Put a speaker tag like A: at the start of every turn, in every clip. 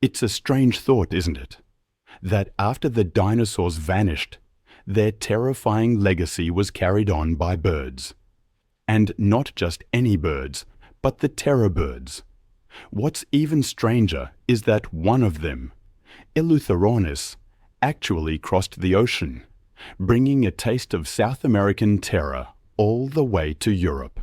A: It's a strange thought, isn't it? That after the dinosaurs vanished, their terrifying legacy was carried on by birds. And not just any birds, but the terror birds. What's even stranger is that one of them, Elutherornis, actually crossed the ocean, bringing a taste of South American terror all the way to Europe.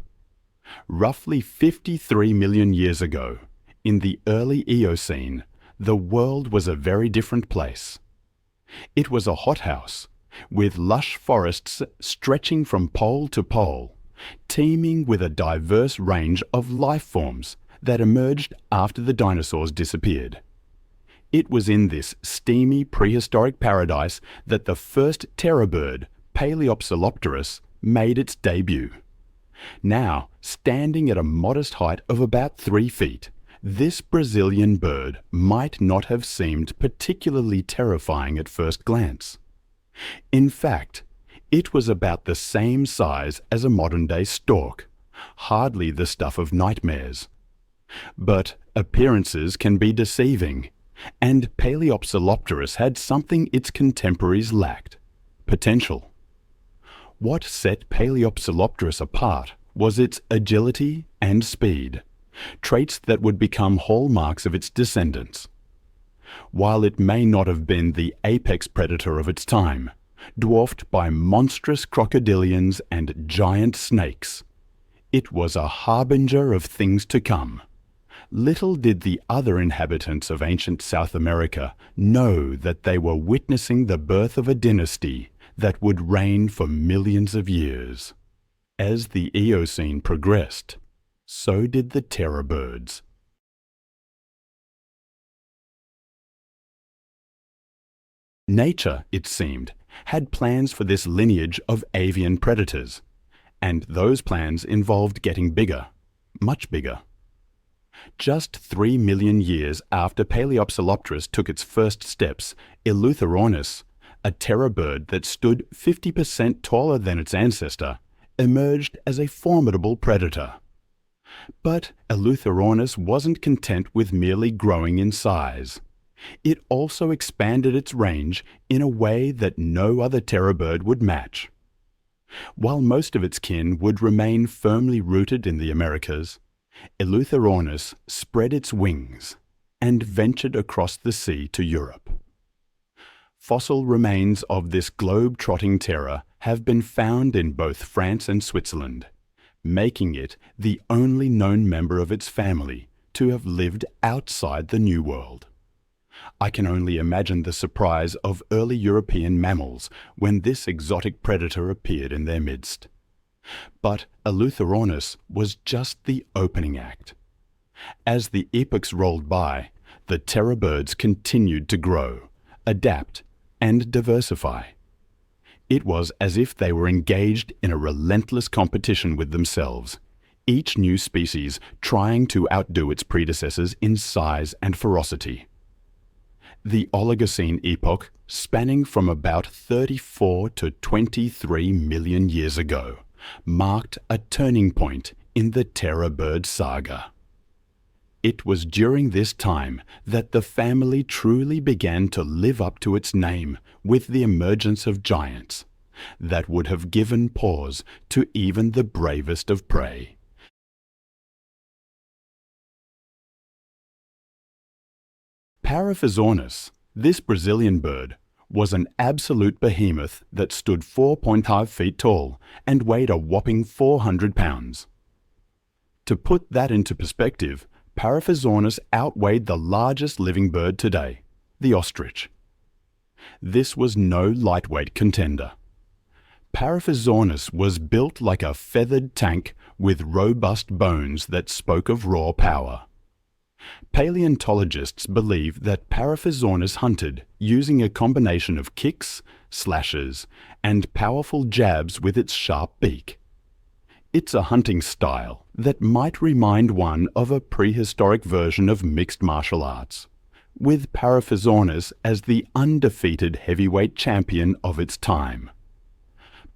A: Roughly 53 million years ago, in the early Miocene, the world was a very different place. It was a hothouse, with lush forests stretching from pole to pole, teeming with a diverse range of life forms that emerged after the dinosaurs disappeared. It was in this steamy prehistoric paradise that the first terror bird, Paleopsilopterus, made its debut. Now, standing at a modest height of about 3 feet, this Brazilian bird might not have seemed particularly terrifying at first glance. In fact, it was about the same size as a modern-day stork, hardly the stuff of nightmares. But appearances can be deceiving, and Paleopsilopterus had something its contemporaries lacked: potential. What set Paleopsilopterus apart was its agility and speed, traits that would become hallmarks of its descendants. While it may not have been the apex predator of its time, dwarfed by monstrous crocodilians and giant snakes, it was a harbinger of things to come. Little did the other inhabitants of ancient South America know that they were witnessing the birth of a dynasty that would reign for millions of years. As the Miocene progressed, so did the terror birds. Nature, it seemed, had plans for this lineage of avian predators, and those plans involved getting bigger, much bigger. Just 3 million years after Paleopsilopterus took its first steps, Elutherornis, a terror bird that stood 50% taller than its ancestor, emerged as a formidable predator. But Elutherornis wasn't content with merely growing in size. It also expanded its range in a way that no other terror bird would match. While most of its kin would remain firmly rooted in the Americas, Elutherornis spread its wings and ventured across the sea to Europe. Fossil remains of this globe-trotting terror have been found in both France and Switzerland, making it the only known member of its family to have lived outside the New World. I can only imagine the surprise of early European mammals when this exotic predator appeared in their midst. But Elutherornis was just the opening act. As the epochs rolled by, the terror birds continued to grow, adapt, and diversify. It was as if they were engaged in a relentless competition with themselves, each new species trying to outdo its predecessors in size and ferocity. The Oligocene epoch, spanning from about 34 to 23 million years ago, marked a turning point in the terror bird saga. It was during this time that the family truly began to live up to its name with the emergence of giants that would have given pause to even the bravest of prey. Paraphysornis, this Brazilian bird, was an absolute behemoth that stood 4.5 feet tall and weighed a whopping 400 pounds. To put that into perspective, Paraphysornis outweighed the largest living bird today, the ostrich. This was no lightweight contender. Paraphysornis was built like a feathered tank with robust bones that spoke of raw power. Paleontologists believe that Paraphysornis hunted using a combination of kicks, slashes, and powerful jabs with its sharp beak. It's a hunting style that might remind one of a prehistoric version of mixed martial arts, with Paraphysornis as the undefeated heavyweight champion of its time.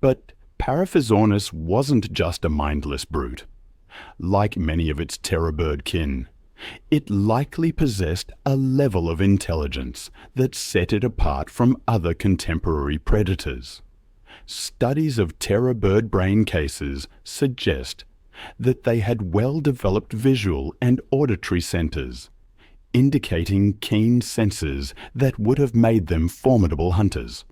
A: But Paraphysornis wasn't just a mindless brute. Like many of its terror bird kin, It likely possessed a level of intelligence that set it apart from other contemporary predators. Studies of terror bird brain cases suggest that they had well-developed visual and auditory centers, indicating keen senses that would have made them formidable hunters.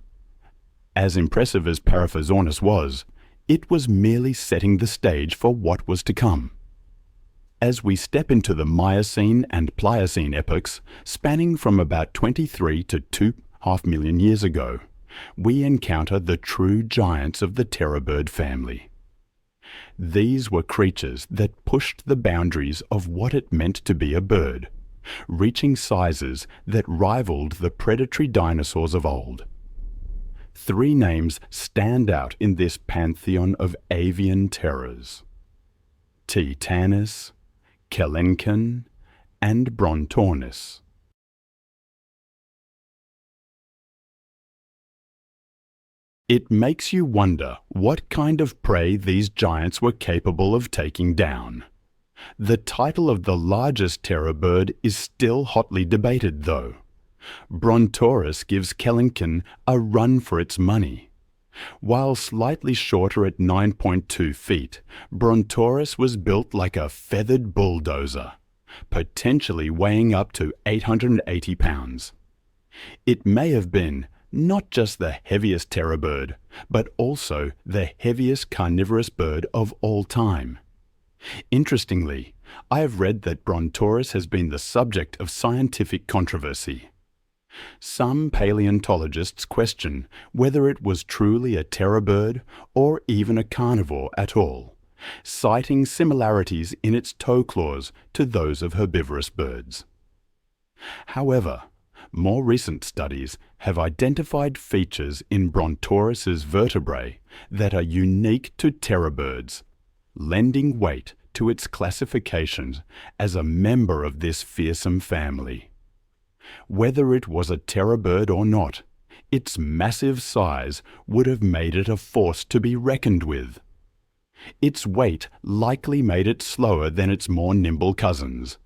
A: As impressive as Paraphysornis was, it was merely setting the stage for what was to come. As we step into the Miocene and Pliocene epochs, spanning from about 23 to 2.5 million years ago, we encounter the true giants of the terror bird family. These were creatures that pushed the boundaries of what it meant to be a bird, reaching sizes that rivaled the predatory dinosaurs of old. Three names stand out in this pantheon of avian terrors: Titanis, Kelenken, and Brontornis. It makes you wonder what kind of prey these giants were capable of taking down. The title of the largest terror bird is still hotly debated, though. Brontornis gives Kelenken a run for its money. While slightly shorter at 9.2 feet, Brontornis was built like a feathered bulldozer, potentially weighing up to 880 pounds. It may have been not just the heaviest terror bird, but also the heaviest carnivorous bird of all time. Interestingly, I have read that Brontornis has been the subject of scientific controversy. Some paleontologists question whether it was truly a terror bird or even a carnivore at all, citing similarities in its toe claws to those of herbivorous birds. However, more recent studies have identified features in Brontornis's vertebrae that are unique to terror birds, lending weight to its classification as a member of this fearsome family. Whether it was a terror bird or not, its massive size would have made it a force to be reckoned with. Its weight likely made it slower than its more nimble cousins,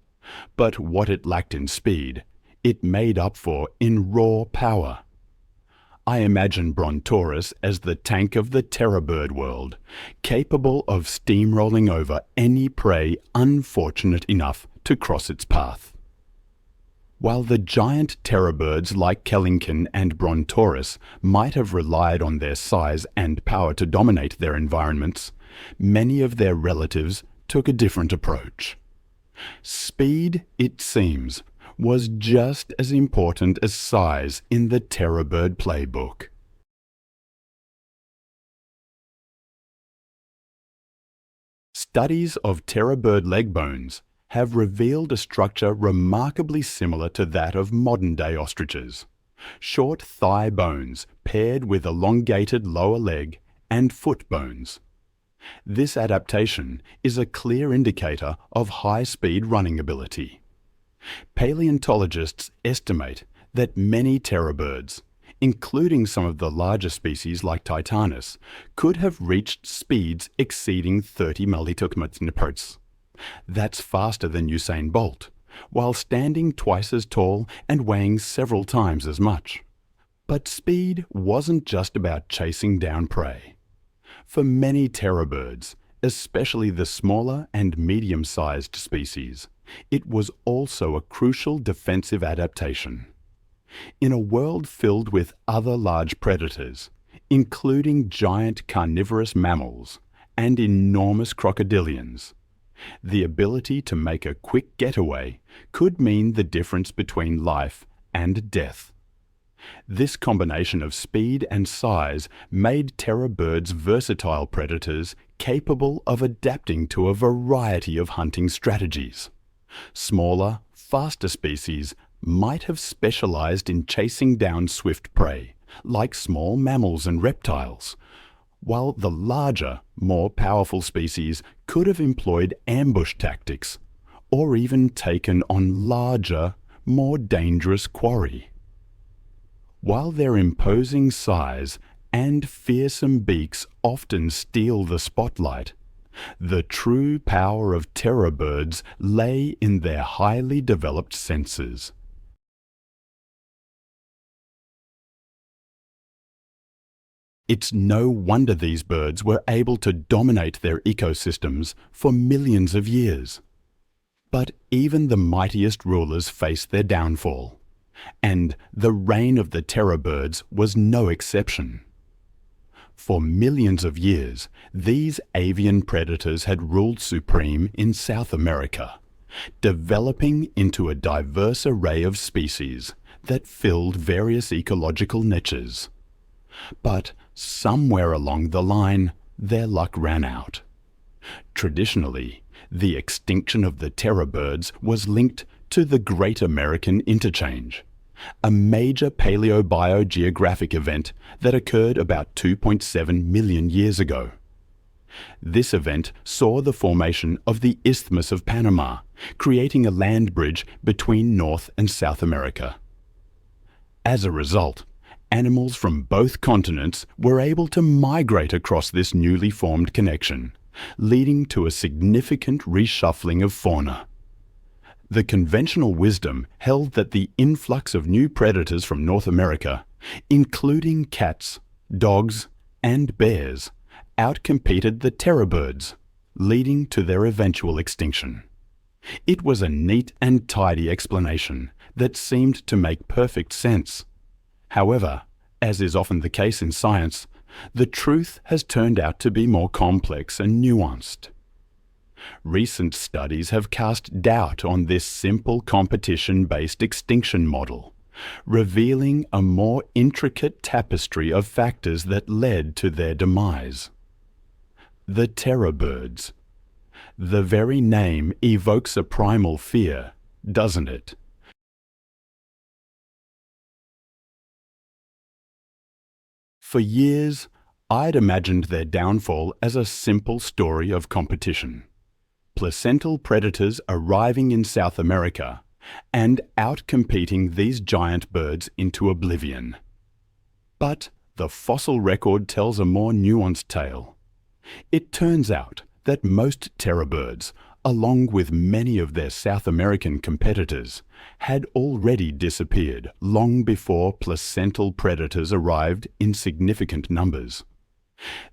A: but what it lacked in speed, it made up for in raw power. I imagine Brontornis as the tank of the terror bird world, capable of steamrolling over any prey unfortunate enough to cross its path. While the giant terror birds like Kelenken and Brontornis might have relied on their size and power to dominate their environments, many of their relatives took a different approach. Speed, it seems, was just as important as size in the terror bird playbook. Studies of terror bird leg bones have revealed a structure remarkably similar to that of modern-day ostriches: short thigh bones paired with elongated lower leg and foot bones. This adaptation is a clear indicator of high-speed running ability. Paleontologists estimate that many terror birds, including some of the larger species like Titanis, could have reached speeds exceeding 30 mph. That's faster than Usain Bolt, while standing twice as tall and weighing several times as much. But speed wasn't just about chasing down prey. For many terror birds, especially the smaller and medium-sized species, it was also a crucial defensive adaptation. In a world filled with other large predators, including giant carnivorous mammals and enormous crocodilians, the ability to make a quick getaway could mean the difference between life and death. This combination of speed and size made terror birds versatile predators capable of adapting to a variety of hunting strategies. Smaller, faster species might have specialized in chasing down swift prey, like small mammals and reptiles, while the larger, more powerful species could have employed ambush tactics, or even taken on larger, more dangerous quarry. While their imposing size and fearsome beaks often steal the spotlight, The true power of terror birds lay in their highly developed senses. It's no wonder these birds were able to dominate their ecosystems for millions of years. But even the mightiest rulers faced their downfall, and the reign of the terror birds was no exception. For millions of years, these avian predators had ruled supreme in South America, developing into a diverse array of species that filled various ecological niches. But somewhere along the line, their luck ran out. Traditionally, the extinction of the terror birds was linked to the Great American Interchange, a major paleobiogeographic event that occurred about 2.7 million years ago. This event saw the formation of the Isthmus of Panama, creating a land bridge between North and South America. As a result, animals from both continents were able to migrate across this newly formed connection, leading to a significant reshuffling of fauna. The conventional wisdom held that the influx of new predators from North America, including cats, dogs, and bears, outcompeted the terror birds, leading to their eventual extinction. It was a neat and tidy explanation that seemed to make perfect sense. However, as is often the case in science, the truth has turned out to be more complex and nuanced. Recent studies have cast doubt on this simple competition-based extinction model, revealing a more intricate tapestry of factors that led to their demise. The terror birds. The very name evokes a primal fear, doesn't it? For years, I'd imagined their downfall as a simple story of competition. Placental predators arriving in South America and outcompeting these giant birds into oblivion. But the fossil record tells a more nuanced tale. It turns out that most terror birds, along with many of their South American competitors, had already disappeared long before placental predators arrived in significant numbers.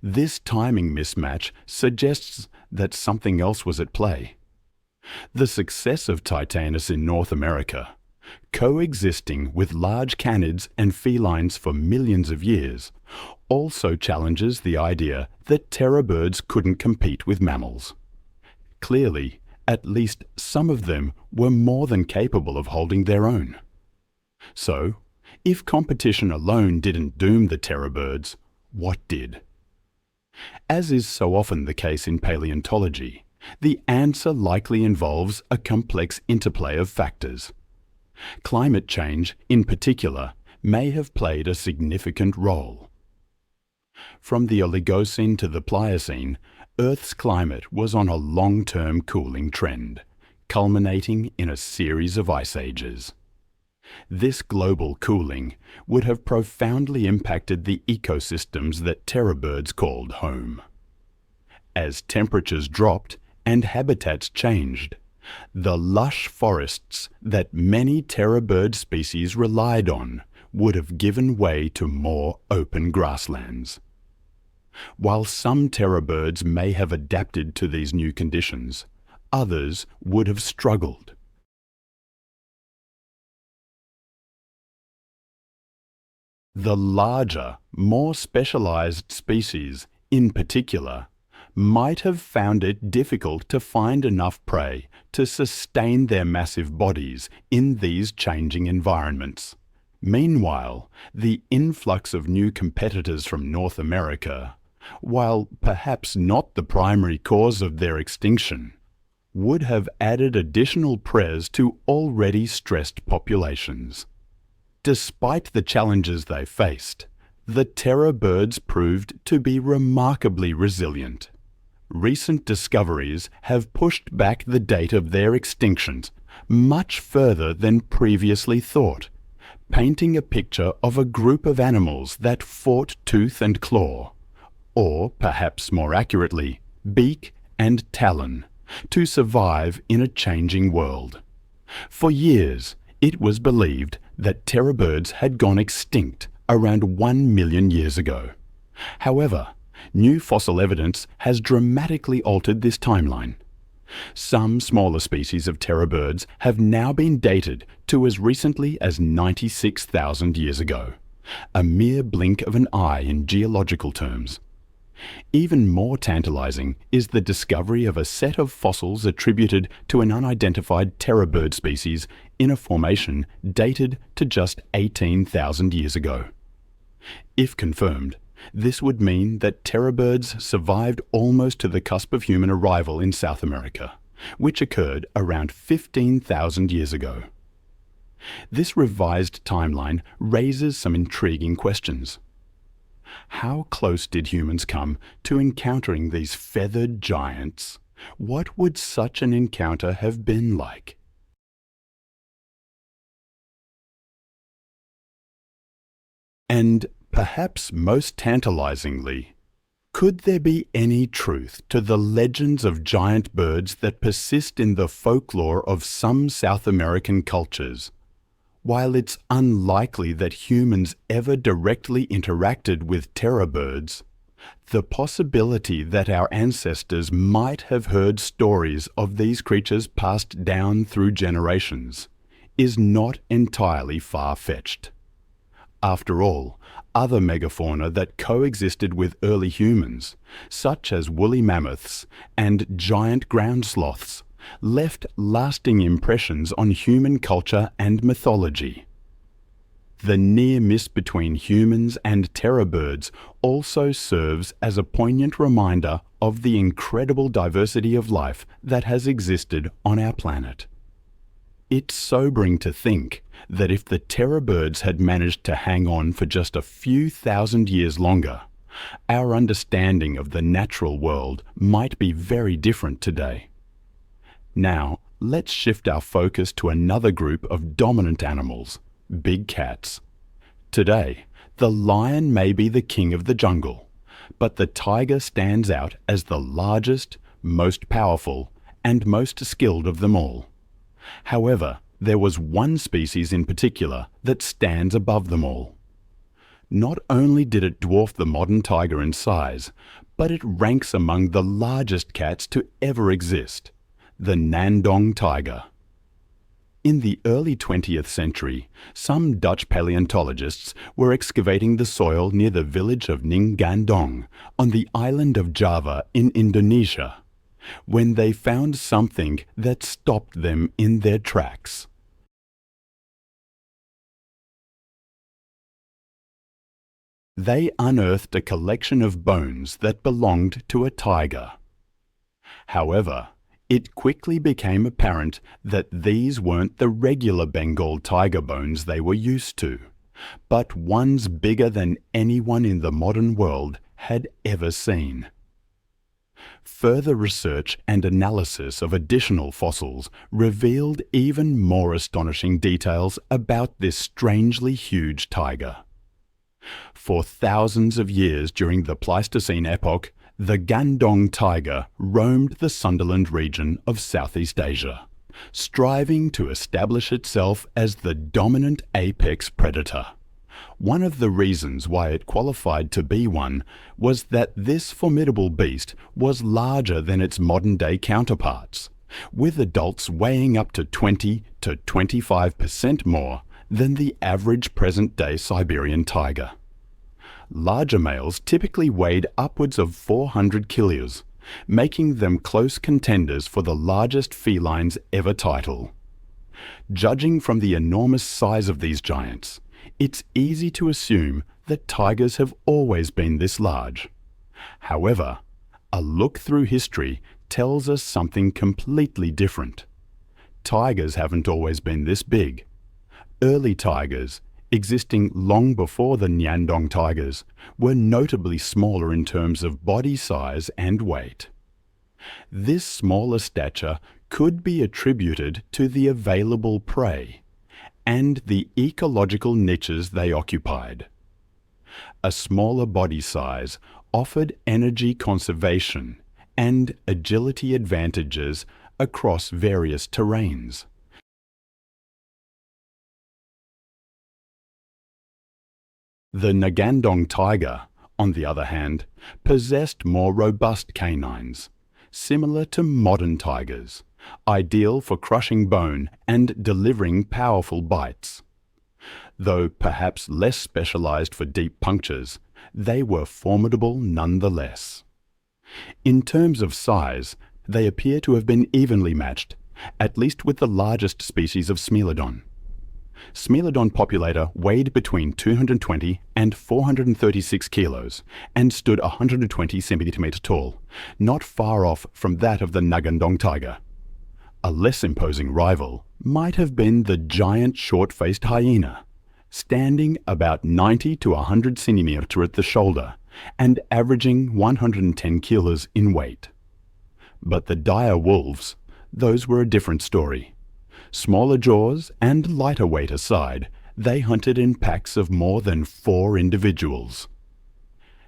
A: This timing mismatch suggests that something else was at play. The success of Titanis in North America, coexisting with large canids and felines for millions of years, also challenges the idea that terror birds couldn't compete with mammals. Clearly, at least some of them were more than capable of holding their own. So, if competition alone didn't doom the terror birds, what did? As is so often the case in paleontology, the answer likely involves a complex interplay of factors. Climate change, in particular, may have played a significant role. From the Oligocene to the Pliocene, Earth's climate was on a long-term cooling trend, culminating in a series of ice ages. This global cooling would have profoundly impacted the ecosystems that terror birds called home. As temperatures dropped and habitats changed, the lush forests that many terror bird species relied on would have given way to more open grasslands. While some terror birds may have adapted to these new conditions, others would have struggled. The larger, more specialized species, in particular, might have found it difficult to find enough prey to sustain their massive bodies in these changing environments. Meanwhile, the influx of new competitors from North America, while perhaps not the primary cause of their extinction, would have added additional prey to already stressed populations. Despite the challenges they faced, the terror birds proved to be remarkably resilient. Recent discoveries have pushed back the date of their extinctions much further than previously thought, painting a picture of a group of animals that fought tooth and claw, or perhaps more accurately, beak and talon to survive in a changing world. For years, it was believed that terror birds had gone extinct around 1 million years ago. However, new fossil evidence has dramatically altered this timeline. Some smaller species of terror birds have now been dated to as recently as 96,000 years ago, a mere blink of an eye in geological terms. Even more tantalizing is the discovery of a set of fossils attributed to an unidentified terror bird species in a formation dated to just 18,000 years ago. If confirmed, this would mean that terror birds survived almost to the cusp of human arrival in South America, which occurred around 15,000 years ago. This revised timeline raises some intriguing questions. How close did humans come to encountering these feathered giants? What would such an encounter have been like? And perhaps most tantalizingly, could there be any truth to the legends of giant birds that persist in the folklore of some South American cultures? While it's unlikely that humans ever directly interacted with terror birds, the possibility that our ancestors might have heard stories of these creatures passed down through generations is not entirely far-fetched. After all, other megafauna that coexisted with early humans, such as woolly mammoths and giant ground sloths, left lasting impressions on human culture and mythology. The near miss between humans and terror birds also serves as a poignant reminder of the incredible diversity of life that has existed on our planet. It's sobering to think that if the terror birds had managed to hang on for just a few thousand years longer, our understanding of the natural world might be very different today. Now, let's shift our focus to another group of dominant animals, big cats. Today, the lion may be the king of the jungle, but the tiger stands out as the largest, most powerful, and most skilled of them all. However, there was one species in particular that stands above them all. Not only did it dwarf the modern tiger in size, but it ranks among the largest cats to ever exist, the Nandong tiger. In the early 20th century, some Dutch paleontologists were excavating the soil near the village of Ninggandong on the island of Java in Indonesia, when they found something that stopped them in their tracks. They unearthed a collection of bones that belonged to a tiger. However, it quickly became apparent that these weren't the regular Bengal tiger bones they were used to, but ones bigger than anyone in the modern world had ever seen. Further research and analysis of additional fossils revealed even more astonishing details about this strangely huge tiger. For thousands of years during the Pleistocene epoch, the Gandong tiger roamed the Sundaland region of Southeast Asia, striving to establish itself as the dominant apex predator. One of the reasons why it qualified to be one was that this formidable beast was larger than its modern-day counterparts, with adults weighing up to 20 to 25% more than the average present-day Siberian tiger. Larger males typically weighed upwards of 400 kilos, making them close contenders for the largest feline's ever title. Judging from the enormous size of these giants, it's easy to assume that tigers have always been this large. However, a look through history tells us something completely different. Tigers haven't always been this big. Early tigers, existing long before the Nyandong tigers, were notably smaller in terms of body size and weight. This smaller stature could be attributed to the available prey and the ecological niches they occupied. A smaller body size offered energy conservation and agility advantages across various terrains. The Ngandong tiger, on the other hand, possessed more robust canines, similar to modern tigers, ideal for crushing bone and delivering powerful bites. Though perhaps less specialized for deep punctures, they were formidable nonetheless. In terms of size, they appear to have been evenly matched, at least with the largest species of Smilodon. Smilodon populator weighed between 220 and 436 kilos and stood 120 centimeters tall, not far off from that of the Ngandong tiger. A less imposing rival might have been the giant short-faced hyena, standing about 90 to 100 centimeters at the shoulder and averaging 110 kilos in weight. But the dire wolves, those were a different story. Smaller jaws and lighter weight aside, they hunted in packs of more than 4 individuals.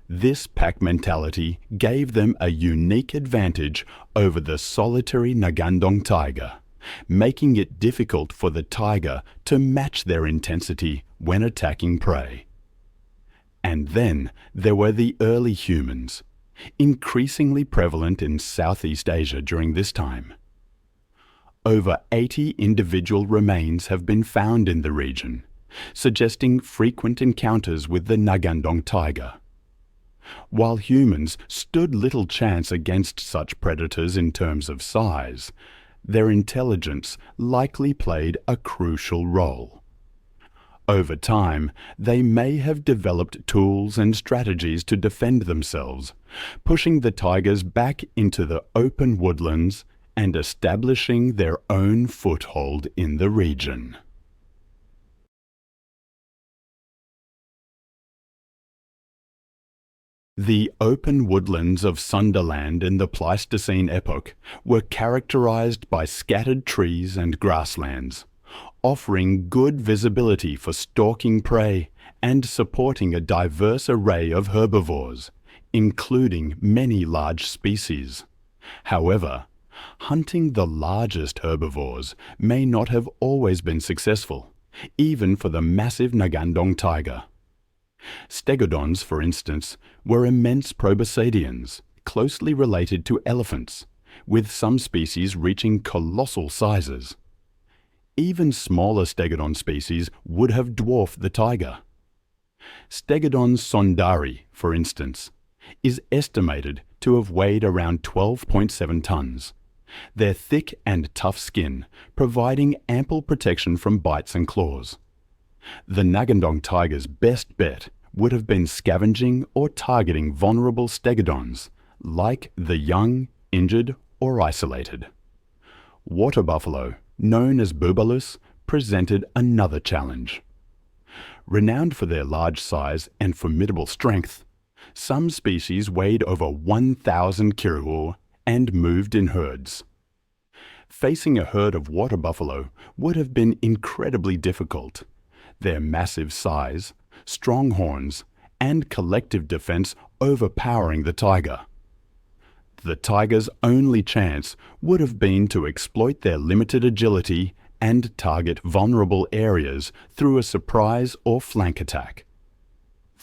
A: This pack mentality gave them a unique advantage over the solitary Ngandong tiger, making it difficult for the tiger to match their intensity when attacking prey. And then there were the early humans, increasingly prevalent in Southeast Asia during this time. Over 80 individual remains have been found in the region, suggesting frequent encounters with the Ngandong tiger. While humans stood little chance against such predators in terms of size, their intelligence likely played a crucial role. Over time, they may have developed tools and strategies to defend themselves, pushing the tigers back into the open woodlands and establishing their own foothold in the region. The open woodlands of Sunderland in the Pleistocene epoch were characterized by scattered trees and grasslands, offering good visibility for stalking prey and supporting a diverse array of herbivores, including many large species. However, hunting the largest herbivores may not have always been successful, even for the massive Ngandong tiger. Stegodons, for instance, were immense proboscideans, closely related to elephants, with some species reaching colossal sizes. Even smaller stegodon species would have dwarfed the tiger. Stegodon sondari, for instance, is estimated to have weighed around 12.7 tons, their thick and tough skin providing ample protection from bites and claws. The Ngandong tiger's best bet would have been scavenging or targeting vulnerable stegodons, like the young, injured, or isolated. Water buffalo, known as bubalus, presented another challenge. Renowned for their large size and formidable strength, some species weighed over 1,000 kg and moved in herds. Facing a herd of water buffalo would have been incredibly difficult. Their massive size, strong horns, and collective defense overpowering the tiger. The tiger's only chance would have been to exploit their limited agility and target vulnerable areas through a surprise or flank attack.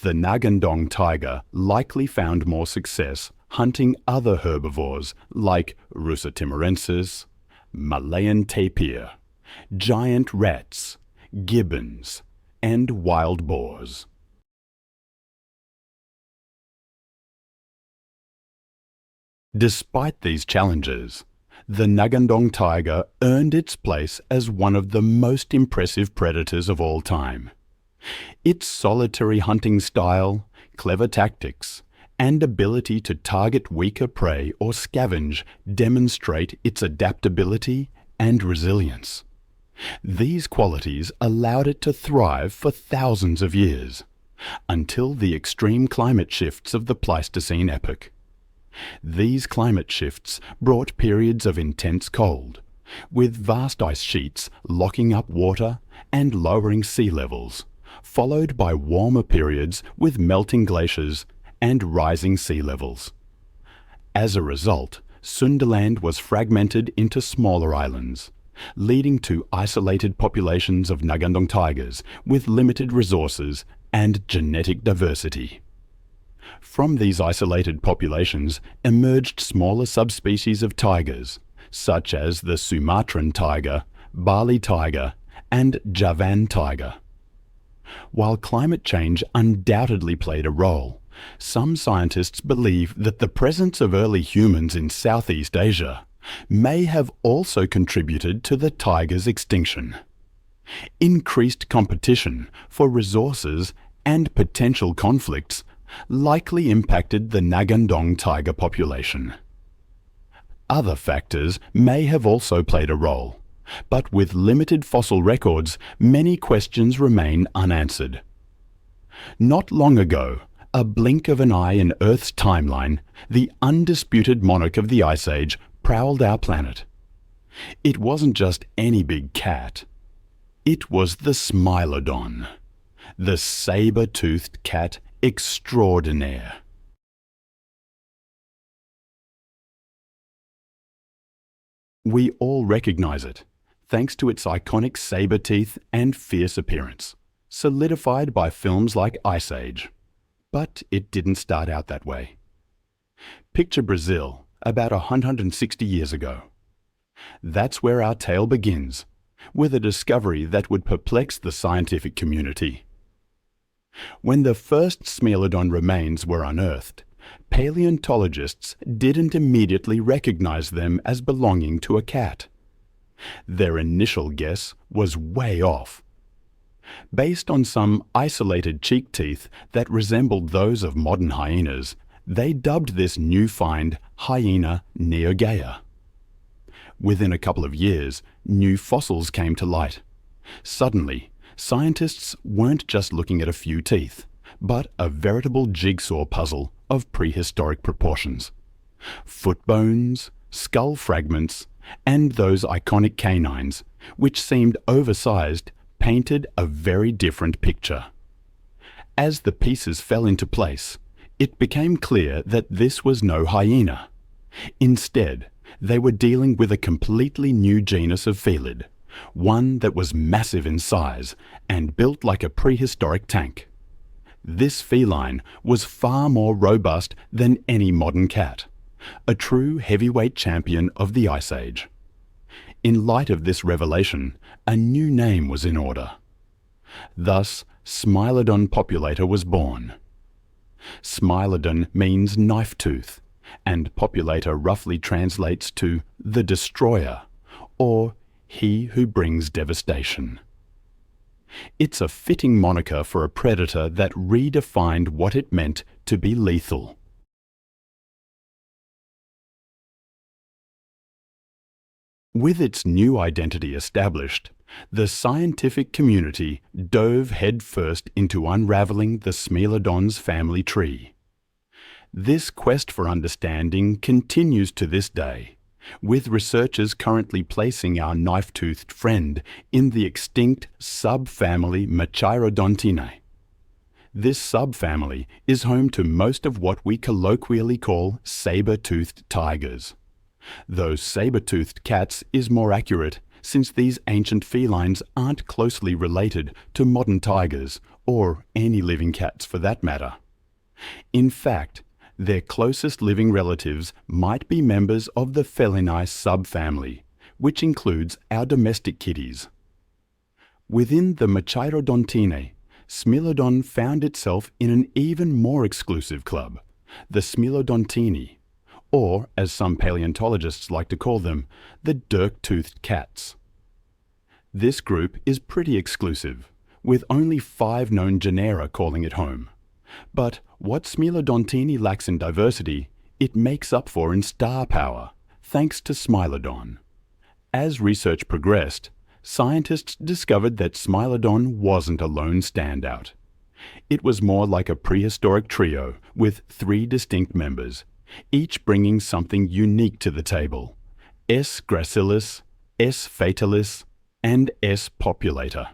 A: The Ngandong tiger likely found more success hunting other herbivores like Rusa timorensis, Malayan tapir, giant rats, gibbons, and wild boars. Despite these challenges, the Ngandong tiger earned its place as one of the most impressive predators of all time. Its solitary hunting style, clever tactics, and ability to target weaker prey or scavenge demonstrate its adaptability and resilience. These qualities allowed it to thrive for thousands of years, until the extreme climate shifts of the Pleistocene epoch. These climate shifts brought periods of intense cold, with vast ice sheets locking up water and lowering sea levels, followed by warmer periods with melting glaciers and rising sea levels. As a result, Sundaland was fragmented into smaller islands, leading to isolated populations of Ngandong tigers with limited resources and genetic diversity. From these isolated populations emerged smaller subspecies of tigers, such as the Sumatran tiger, Bali tiger, and Javan tiger. While climate change undoubtedly played a role, some scientists believe that the presence of early humans in Southeast Asia may have also contributed to the tiger's extinction. Increased competition for resources and potential conflicts likely impacted the Ngandong tiger population. Other factors may have also played a role, but with limited fossil records, many questions remain unanswered. Not long ago, a blink of an eye in Earth's timeline, the undisputed monarch of the Ice Age prowled our planet. It wasn't just any big cat. It was the Smilodon, the saber-toothed cat extraordinaire. We all recognize it, thanks to its iconic saber teeth and fierce appearance, solidified by films like Ice Age. But it didn't start out that way. Picture Brazil, about 160 years ago. That's where our tale begins, with a discovery that would perplex the scientific community. When the first Smilodon remains were unearthed, paleontologists didn't immediately recognize them as belonging to a cat. Their initial guess was way off. Based on some isolated cheek teeth that resembled those of modern hyenas, they dubbed this new find Hyena neogaea. Within a couple of years, new fossils came to light. Suddenly, scientists weren't just looking at a few teeth, but a veritable jigsaw puzzle of prehistoric proportions. Foot bones, skull fragments, and those iconic canines, which seemed oversized, painted a very different picture. As the pieces fell into place, it became clear that this was no hyena. Instead, they were dealing with a completely new genus of felid, one that was massive in size and built like a prehistoric tank. This feline was far more robust than any modern cat, a true heavyweight champion of the Ice Age. In light of this revelation, a new name was in order. Thus, Smilodon populator was born. Smilodon means knife tooth, and populator roughly translates to the destroyer, or he who brings devastation. It's a fitting moniker for a predator that redefined what it meant to be lethal. With its new identity established, the scientific community dove headfirst into unraveling the Smilodon's family tree. This quest for understanding continues to this day, with researchers currently placing our knife-toothed friend in the extinct subfamily Miocene. This subfamily is home to most of what we colloquially call saber-toothed tigers. Though saber-toothed cats is more accurate, since these ancient felines aren't closely related to modern tigers, or any living cats for that matter. In fact, their closest living relatives might be members of the Felinae subfamily, which includes our domestic kitties. Within the Miocene, Smilodon found itself in an even more exclusive club, the Smilodontini, or, as some paleontologists like to call them, the dirk-toothed cats. This group is pretty exclusive, with only 5 known genera calling it home. But what Smilodontini lacks in diversity, it makes up for in star power, thanks to Smilodon. As research progressed, scientists discovered that Smilodon wasn't a lone standout. It was more like a prehistoric trio with 3 distinct members, each bringing something unique to the table: S. gracilis, S. fatalis, and S. populator.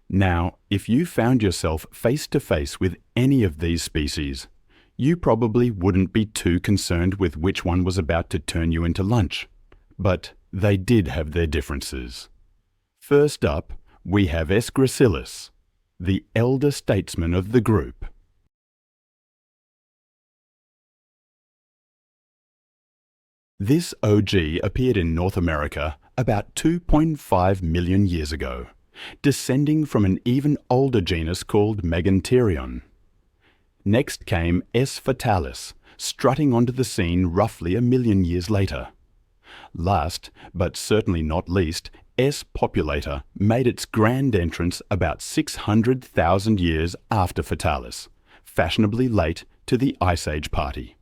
A: Now, if you found yourself face to face with any of these species, You probably wouldn't be too concerned with which one was about to turn you into lunch, but they did have their differences. First up, we have S. gracilis, the elder statesman of the group. This OG appeared in North America about 2.5 million years ago, descending from an even older genus called Meganterion. Next came S. fatalis, strutting onto the scene roughly a million years later. Last, but certainly not least, S. populator made its grand entrance about 600,000 years after fatalis, fashionably late to the Ice Age party.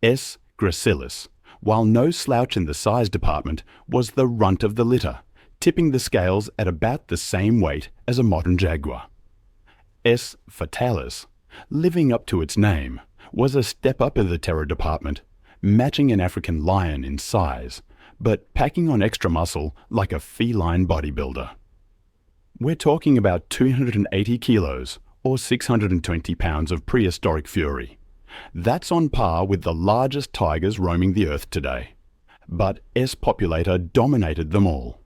A: S. gracilis, while no slouch in the size department, was the runt of the litter, tipping the scales at about the same weight as a modern jaguar. S. fatalis, living up to its name, was a step up in the terror department, matching an African lion in size, but packing on extra muscle like a feline bodybuilder. We're talking about 280 kilos, or 620 pounds of prehistoric fury. That's on par with the largest tigers roaming the earth today. But S. populator dominated them all.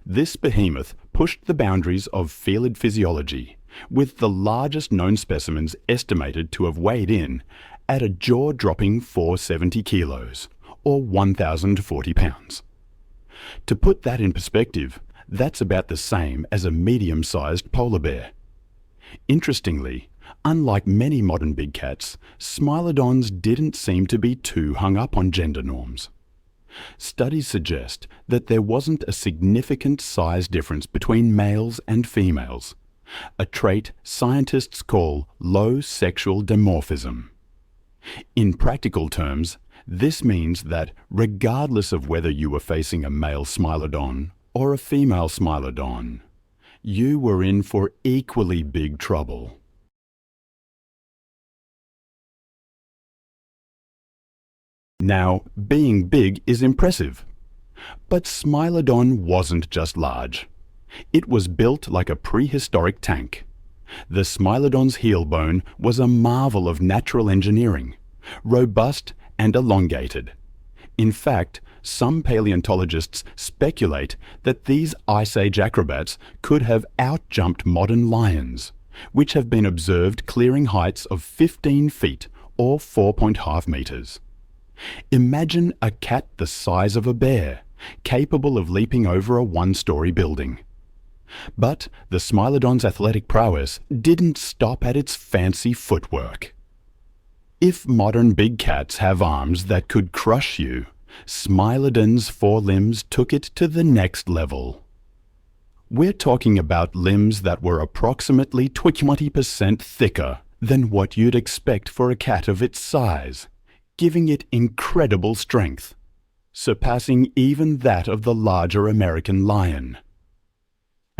A: This behemoth pushed the boundaries of felid physiology, with the largest known specimens estimated to have weighed in at a jaw-dropping 470 kilos, or 1,040 pounds. To put that in perspective, that's about the same as a medium-sized polar bear. Interestingly, unlike many modern big cats, Smilodons didn't seem to be too hung up on gender norms. Studies suggest that there wasn't a significant size difference between males and females, a trait scientists call low sexual dimorphism. In practical terms, this means that regardless of whether you were facing a male Smilodon or a female Smilodon, you were in for equally big trouble. Now, being big is impressive. But Smilodon wasn't just large. It was built like a prehistoric tank. The Smilodon's heel bone was a marvel of natural engineering, robust and elongated. In fact, some paleontologists speculate that these Ice Age acrobats could have outjumped modern lions, which have been observed clearing heights of 15 feet or 4.5 meters. Imagine a cat the size of a bear, capable of leaping over a one-story building. But the Smilodon's athletic prowess didn't stop at its fancy footwork. If modern big cats have arms that could crush you, Smilodon's forelimbs took it to the next level. We're talking about limbs that were approximately 20% thicker than what you'd expect for a cat of its size, giving it incredible strength, surpassing even that of the larger American lion.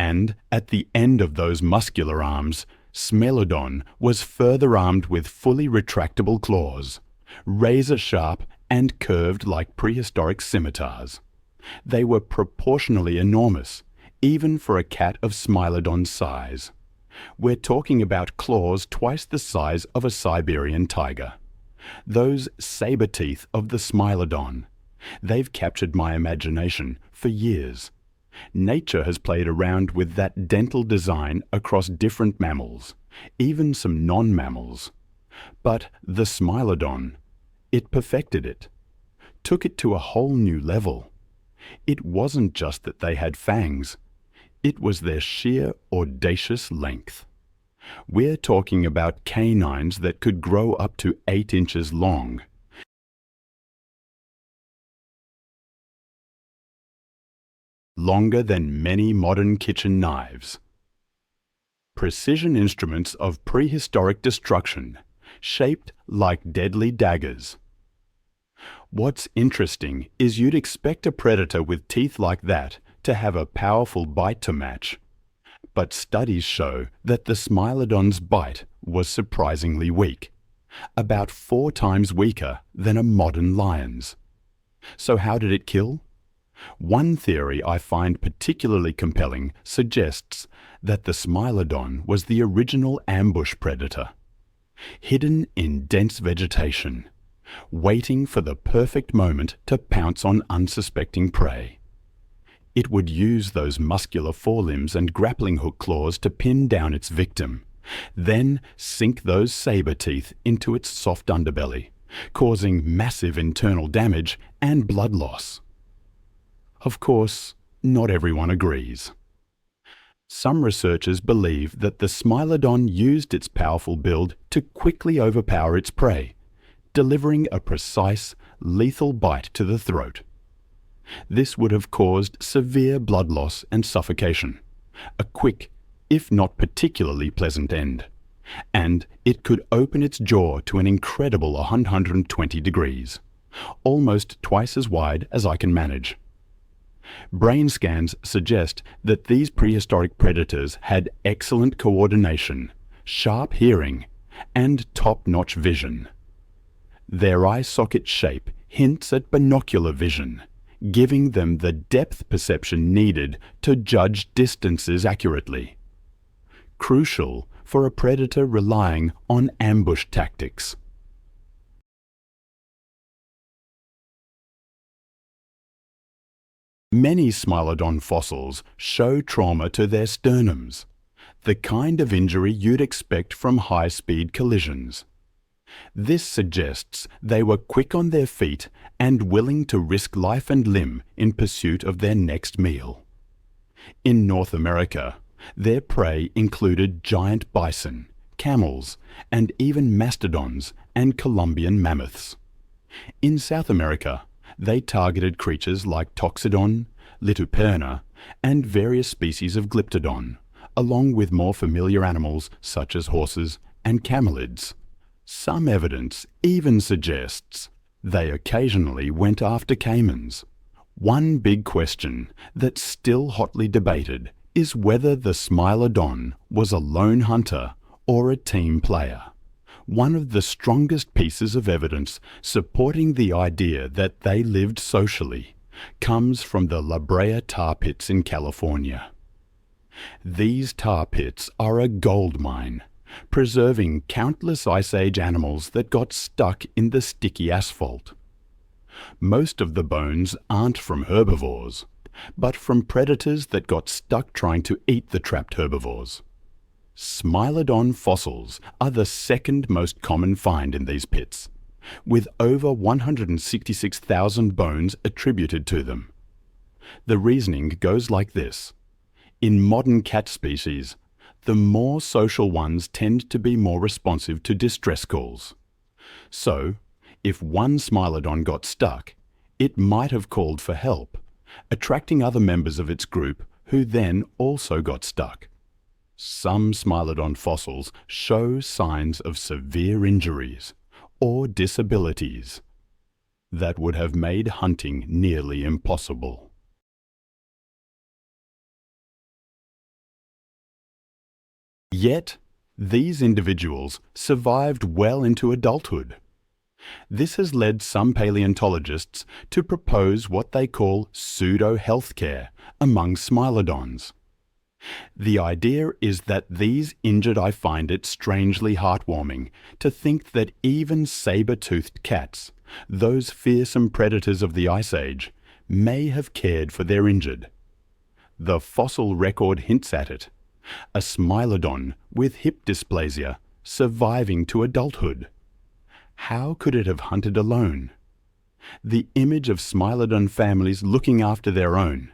A: And at the end of those muscular arms, Smilodon was further armed with fully retractable claws, razor-sharp and curved like prehistoric scimitars. They were proportionally enormous, even for a cat of Smilodon's size. We're talking about claws twice the size of a Siberian tiger. Those saber teeth of the Smilodon. They've captured my imagination for years. Nature has played around with that dental design across different mammals, even some non-mammals. But the Smilodon, it perfected it, took it to a whole new level. It wasn't just that they had fangs, it was their sheer audacious length. We're talking about canines that could grow up to 8 inches long. Longer than many modern kitchen knives. Precision instruments of prehistoric destruction, shaped like deadly daggers. What's interesting is you'd expect a predator with teeth like that to have a powerful bite to match. But studies show that the Smilodon's bite was surprisingly weak, about 4 times weaker than a modern lion's. So how did it kill? One theory I find particularly compelling suggests that the Smilodon was the original ambush predator. hidden in dense vegetation, waiting for the perfect moment to pounce on unsuspecting prey. It would use those muscular forelimbs and grappling hook claws to pin down its victim, then sink those saber teeth into its soft underbelly, causing massive internal damage and blood loss. Of course, not everyone agrees. Some researchers believe that the Smilodon used its powerful build to quickly overpower its prey, delivering a precise, lethal bite to the throat. This would have caused severe blood loss and suffocation, a quick, if not particularly pleasant end, and it could open its jaw to an incredible 120 degrees, almost twice as wide as I can manage. Brain scans suggest that these prehistoric predators had excellent coordination, sharp hearing, and top-notch vision. Their eye socket shape hints at binocular vision, giving them the depth perception needed to judge distances accurately. Crucial for a predator relying on ambush tactics. Many Smilodon fossils show trauma to their sternums, the kind of injury you'd expect from high-speed collisions. This suggests they were quick on their feet and willing to risk life and limb in pursuit of their next meal. In North America, their prey included giant bison, camels, and even mastodons and Columbian mammoths. In South America, they targeted creatures like Toxodon, Lituperna, and various species of Glyptodon, along with more familiar animals such as horses and camelids. Some evidence even suggests they occasionally went after caimans. One big question that's still hotly debated is whether the Smilodon was a lone hunter or a team player. One of the strongest pieces of evidence supporting the idea that they lived socially comes from the La Brea tar pits in California. These tar pits are a gold mine, preserving countless Ice Age animals that got stuck in the sticky asphalt. Most of the bones aren't from herbivores, but from predators that got stuck trying to eat the trapped herbivores. Smilodon fossils are the second most common find in these pits, with over 166,000 bones attributed to them. The reasoning goes like this. In modern cat species, the more social ones tend to be more responsive to distress calls. So, if one Smilodon got stuck, it might have called for help, attracting other members of its group who then also got stuck. Some Smilodon fossils show signs of severe injuries or disabilities that would have made hunting nearly impossible. Yet, these individuals survived well into adulthood. This has led some paleontologists to propose what they call pseudo-healthcare among Smilodons. The idea is that these injured find it strangely heartwarming to think that even saber-toothed cats, those fearsome predators of the Ice Age, may have cared for their injured. The fossil record hints at it. A Smilodon with hip dysplasia surviving to adulthood. How could it have hunted alone? The image of Smilodon families looking after their own.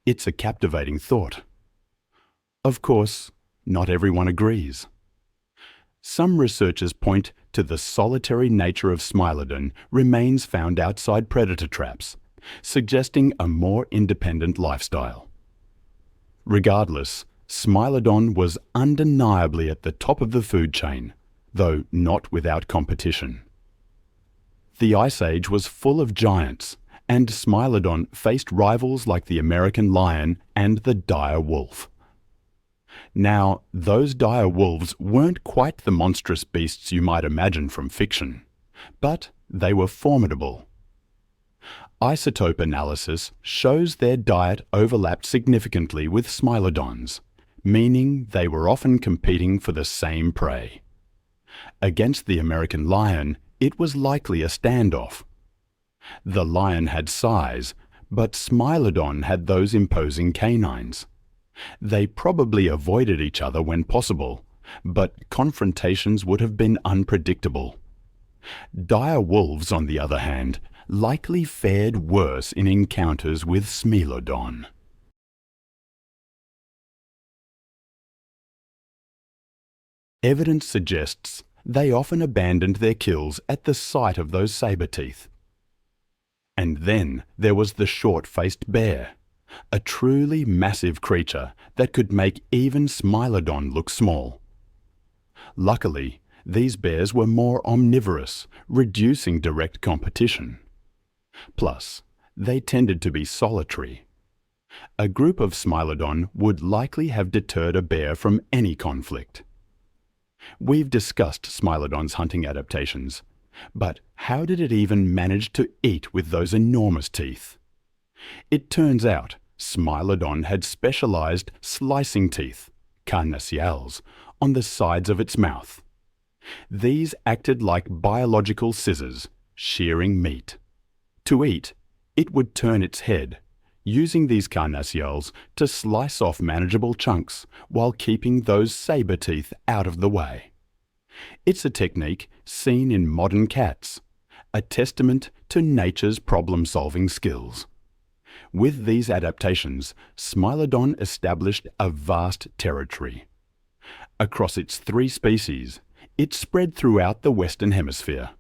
A: It's a captivating thought. Of course, not everyone agrees. Some researchers point to the solitary nature of Smilodon remains found outside predator traps, suggesting a more independent lifestyle. Regardless, Smilodon was undeniably at the top of the food chain, though not without competition. The Ice Age was full of giants, and Smilodon faced rivals like the American lion and the dire wolf. Now, those dire wolves weren't quite the monstrous beasts you might imagine from fiction, but they were formidable. Isotope analysis shows their diet overlapped significantly with Smilodon's, meaning they were often competing for the same prey. Against the American lion, it was likely a standoff. The lion had size, but Smilodon had those imposing canines. They probably avoided each other when possible, but confrontations would have been unpredictable. Dire wolves, on the other hand, likely fared worse in encounters with Smilodon. Evidence suggests they often abandoned their kills at the sight of those saber teeth. And then there was the short-faced bear, a truly massive creature that could make even Smilodon look small. Luckily, these bears were more omnivorous, reducing direct competition. Plus, they tended to be solitary. A group of Smilodon would likely have deterred a bear from any conflict. We've discussed Smilodon's hunting adaptations, but how did it even manage to eat with those enormous teeth? It turns out Smilodon had specialized slicing teeth, carnassials, on the sides of its mouth. These acted like biological scissors, shearing meat. To eat, it would turn its head, using these carnassials to slice off manageable chunks while keeping those saber teeth out of the way. It's a technique seen in modern cats, a testament to nature's problem-solving skills. With these adaptations, Smilodon established a vast territory. Across its 3 species, it spread throughout the Western Hemisphere.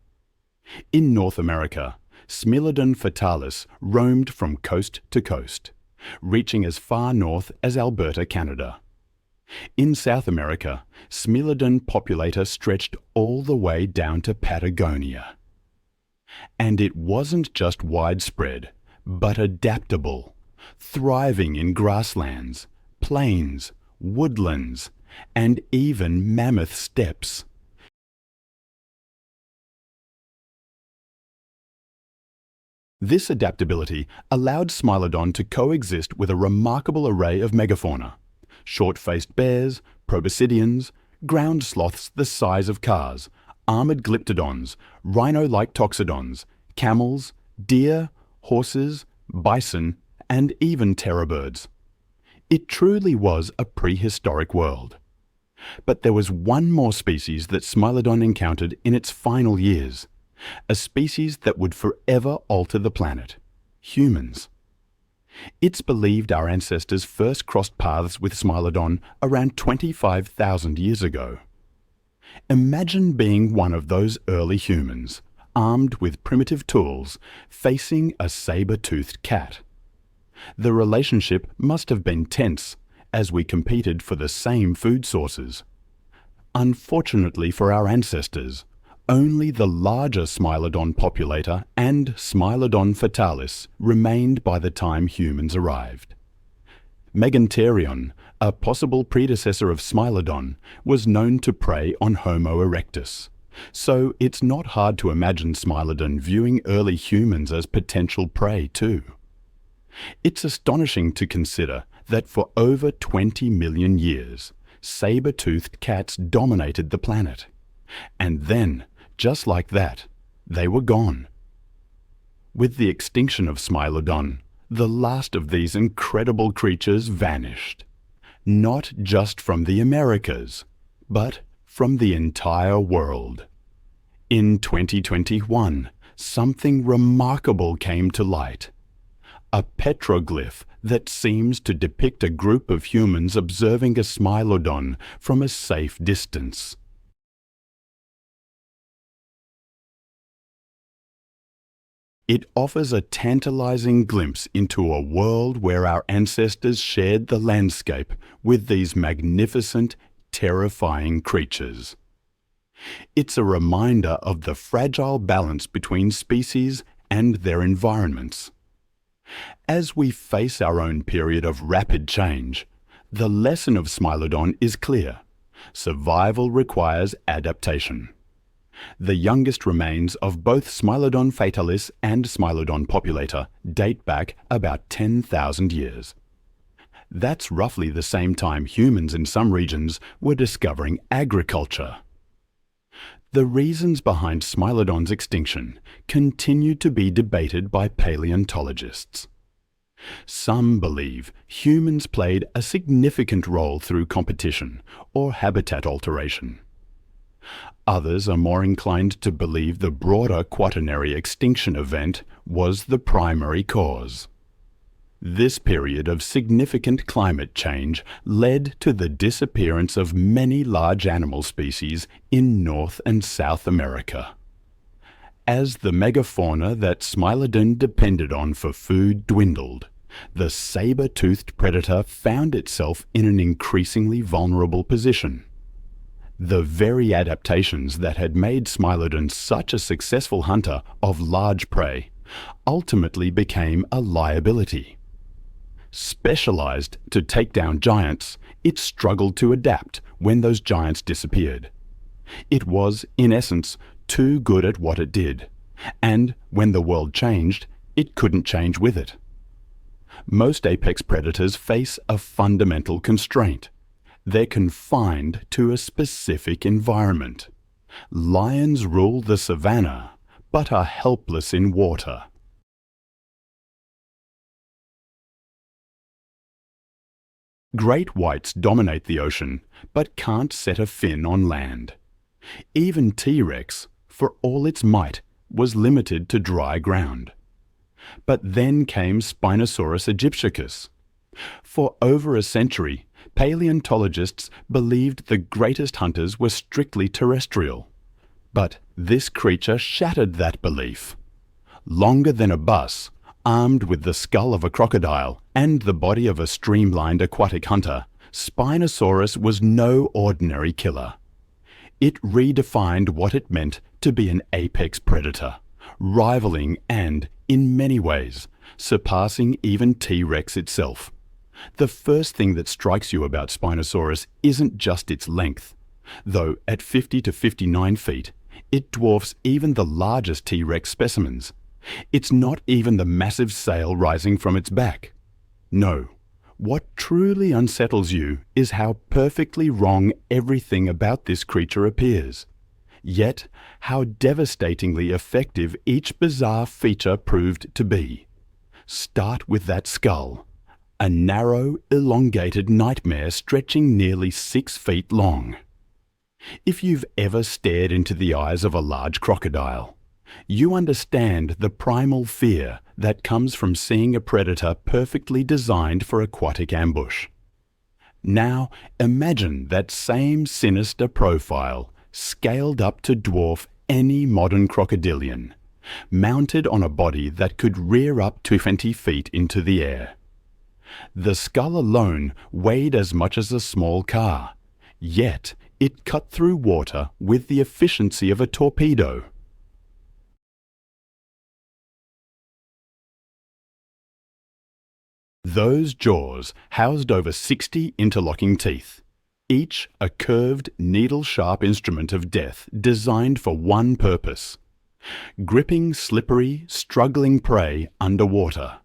A: In North America, Smilodon fatalis roamed from coast to coast, reaching as far north as Alberta, Canada. In South America, Smilodon populator stretched all the way down to Patagonia. And it wasn't just widespread, but adaptable, thriving in grasslands, plains, woodlands, and even mammoth steppes. This adaptability allowed Smilodon to coexist with a remarkable array of megafauna: short-faced bears, proboscideans, ground sloths the size of cars, armored glyptodons, rhino-like toxodons, camels, deer, horses, bison, and even terror birds. It truly was a prehistoric world. But there was one more species that Smilodon encountered in its final years, a species that would forever alter the planet: humans. It's believed our ancestors first crossed paths with Smilodon around 25,000 years ago. Imagine being one of those early humans, armed with primitive tools, facing a saber-toothed cat. The relationship must have been tense, as we competed for the same food sources. Unfortunately for our ancestors, only the larger Smilodon populator and Smilodon fatalis remained by the time humans arrived. Meganterion, a possible predecessor of Smilodon, was known to prey on Homo erectus, so it's not hard to imagine Smilodon viewing early humans as potential prey too. It's astonishing to consider that for over 20 million years, saber-toothed cats dominated the planet. And then, just like that, they were gone. With the extinction of Smilodon, the last of these incredible creatures vanished. Not just from the Americas, but from the entire world. In 2021, something remarkable came to light. A petroglyph that seems to depict a group of humans observing a Smilodon from a safe distance. It offers a tantalizing glimpse into a world where our ancestors shared the landscape with these magnificent, terrifying creatures. It's a reminder of the fragile balance between species and their environments. As we face our own period of rapid change, the lesson of Smilodon is clear: survival requires adaptation. The youngest remains of both Smilodon fatalis and Smilodon populator date back about 10,000 years. That's roughly the same time humans in some regions were discovering agriculture. The reasons behind Smilodon's extinction continue to be debated by paleontologists. Some believe humans played a significant role through competition or habitat alteration. Others are more inclined to believe the broader quaternary extinction event was the primary cause. This period of significant climate change led to the disappearance of many large animal species in North and South America. As the megafauna that Smilodon depended on for food dwindled, the saber-toothed predator found itself in an increasingly vulnerable position. The very adaptations that had made Smilodon such a successful hunter of large prey ultimately became a liability. Specialized to take down giants, it struggled to adapt when those giants disappeared. It was, in essence, too good at what it did, and when the world changed, it couldn't change with it. Most apex predators face a fundamental constraint. They're confined to a specific environment. Lions rule the savanna, but are helpless in water. Great whites dominate the ocean, but can't set a fin on land. Even T-Rex, for all its might, was limited to dry ground. But then came Spinosaurus aegyptiacus. For over a century, paleontologists believed the greatest hunters were strictly terrestrial. But this creature shattered that belief. Longer than a bus, armed with the skull of a crocodile and the body of a streamlined aquatic hunter, Spinosaurus was no ordinary killer. It redefined what it meant to be an apex predator, rivaling and, in many ways, surpassing even T-Rex itself. The first thing that strikes you about Spinosaurus isn't just its length, though at 50 to 59 feet, it dwarfs even the largest T-Rex specimens. It's not even the massive sail rising from its back. No, what truly unsettles you is how perfectly wrong everything about this creature appears. Yet, how devastatingly effective each bizarre feature proved to be. Start with that skull. A narrow, elongated nightmare stretching nearly 6 feet long. If you've ever stared into the eyes of a large crocodile, you understand the primal fear that comes from seeing a predator perfectly designed for aquatic ambush. Now, imagine that same sinister profile scaled up to dwarf any modern crocodilian, mounted on a body that could rear up to 20 feet into the air. The skull alone weighed as much as a small car, yet it cut through water with the efficiency of a torpedo. Those jaws housed over 60 interlocking teeth, each a curved, needle-sharp instrument of death designed for one purpose: gripping slippery, struggling prey underwater.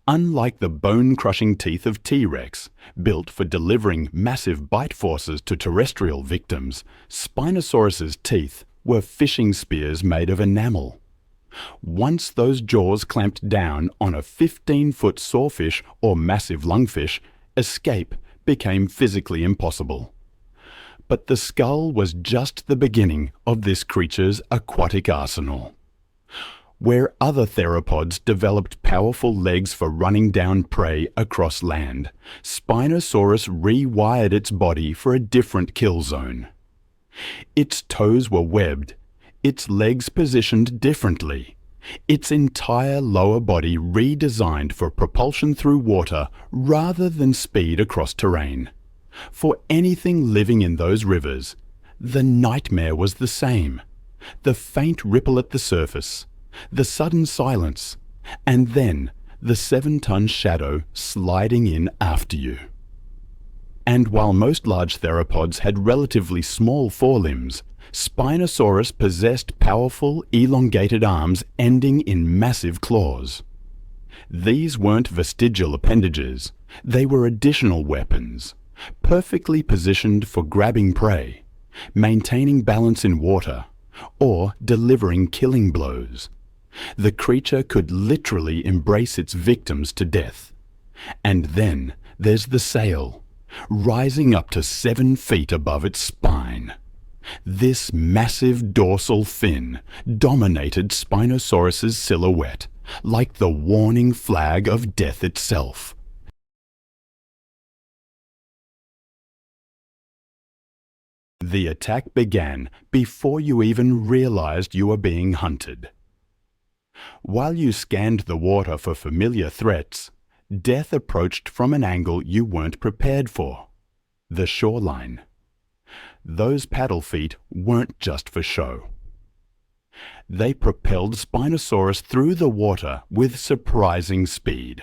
A: Unlike the bone-crushing teeth of T-Rex, built for delivering massive bite forces to terrestrial victims, Spinosaurus's teeth were fishing spears made of enamel. Once those jaws clamped down on a 15-foot sawfish or massive lungfish, escape became physically impossible. But the skull was just the beginning of this creature's aquatic arsenal. Where other theropods developed powerful legs for running down prey across land, Spinosaurus rewired its body for a different kill zone. Its toes were webbed, its legs positioned differently, its entire lower body redesigned for propulsion through water rather than speed across terrain. For anything living in those rivers, the nightmare was the same: the faint ripple at the surface, the sudden silence, and then the 7-ton shadow sliding in after you. And while most large theropods had relatively small forelimbs, Spinosaurus possessed powerful, elongated arms ending in massive claws. These weren't vestigial appendages, they were additional weapons, perfectly positioned for grabbing prey, maintaining balance in water, or delivering killing blows. The creature could literally embrace its victims to death. And then there's the sail, rising up to 7 feet above its spine. This massive dorsal fin dominated Spinosaurus's silhouette, like the warning flag of death itself. The attack began before you even realized you were being hunted. While you scanned the water for familiar threats, death approached from an angle you weren't prepared for: the shoreline. Those paddle feet weren't just for show. They propelled Spinosaurus through the water with surprising speed,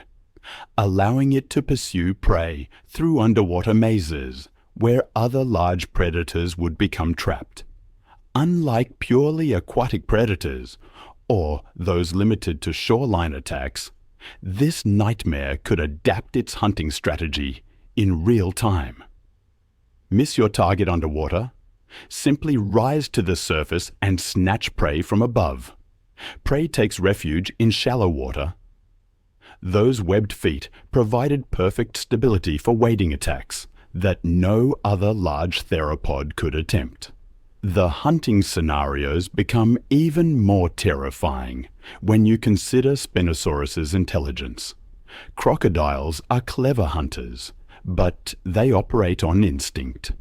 A: allowing it to pursue prey through underwater mazes where other large predators would become trapped. Unlike purely aquatic predators, or those limited to shoreline attacks, this nightmare could adapt its hunting strategy in real time. Miss your target underwater? Simply rise to the surface and snatch prey from above. Prey takes refuge in shallow water. Those webbed feet provided perfect stability for wading attacks that no other large theropod could attempt. The hunting scenarios become even more terrifying when you consider Spinosaurus's intelligence. Crocodiles are clever hunters, but they operate on instinct.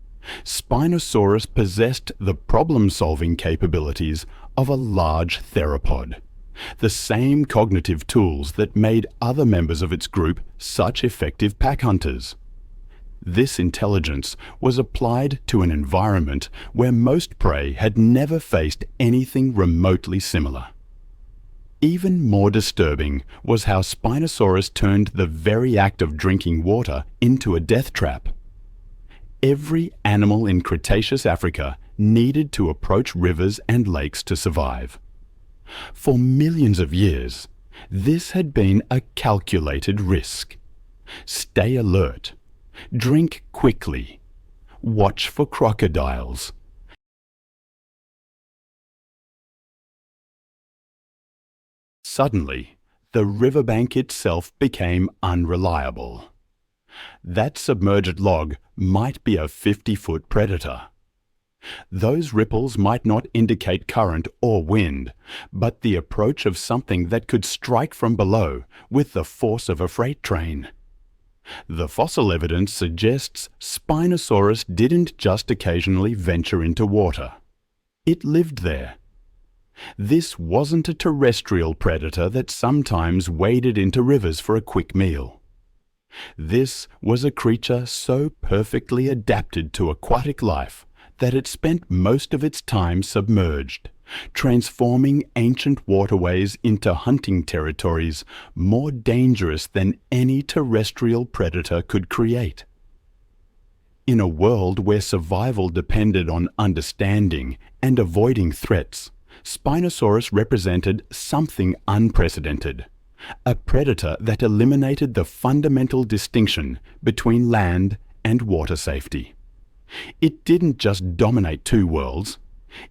A: Spinosaurus possessed the problem-solving capabilities of a large theropod, the same cognitive tools that made other members of its group such effective pack hunters. This intelligence was applied to an environment where most prey had never faced anything remotely similar. Even more disturbing was how Spinosaurus turned the very act of drinking water into a death trap. Every animal in Cretaceous Africa needed to approach rivers and lakes to survive. For millions of years, this had been a calculated risk. Stay alert. Drink quickly. Watch for crocodiles. Suddenly, the riverbank itself became unreliable. That submerged log might be a 50-foot predator. Those ripples might not indicate current or wind, but the approach of something that could strike from below with the force of a freight train. The fossil evidence suggests Spinosaurus didn't just occasionally venture into water. It lived there. This wasn't a terrestrial predator that sometimes waded into rivers for a quick meal. This was a creature so perfectly adapted to aquatic life that it spent most of its time submerged, transforming ancient waterways into hunting territories more dangerous than any terrestrial predator could create. In a world where survival depended on understanding and avoiding threats, Spinosaurus represented something unprecedented, a predator that eliminated the fundamental distinction between land and water safety. It didn't just dominate two worlds,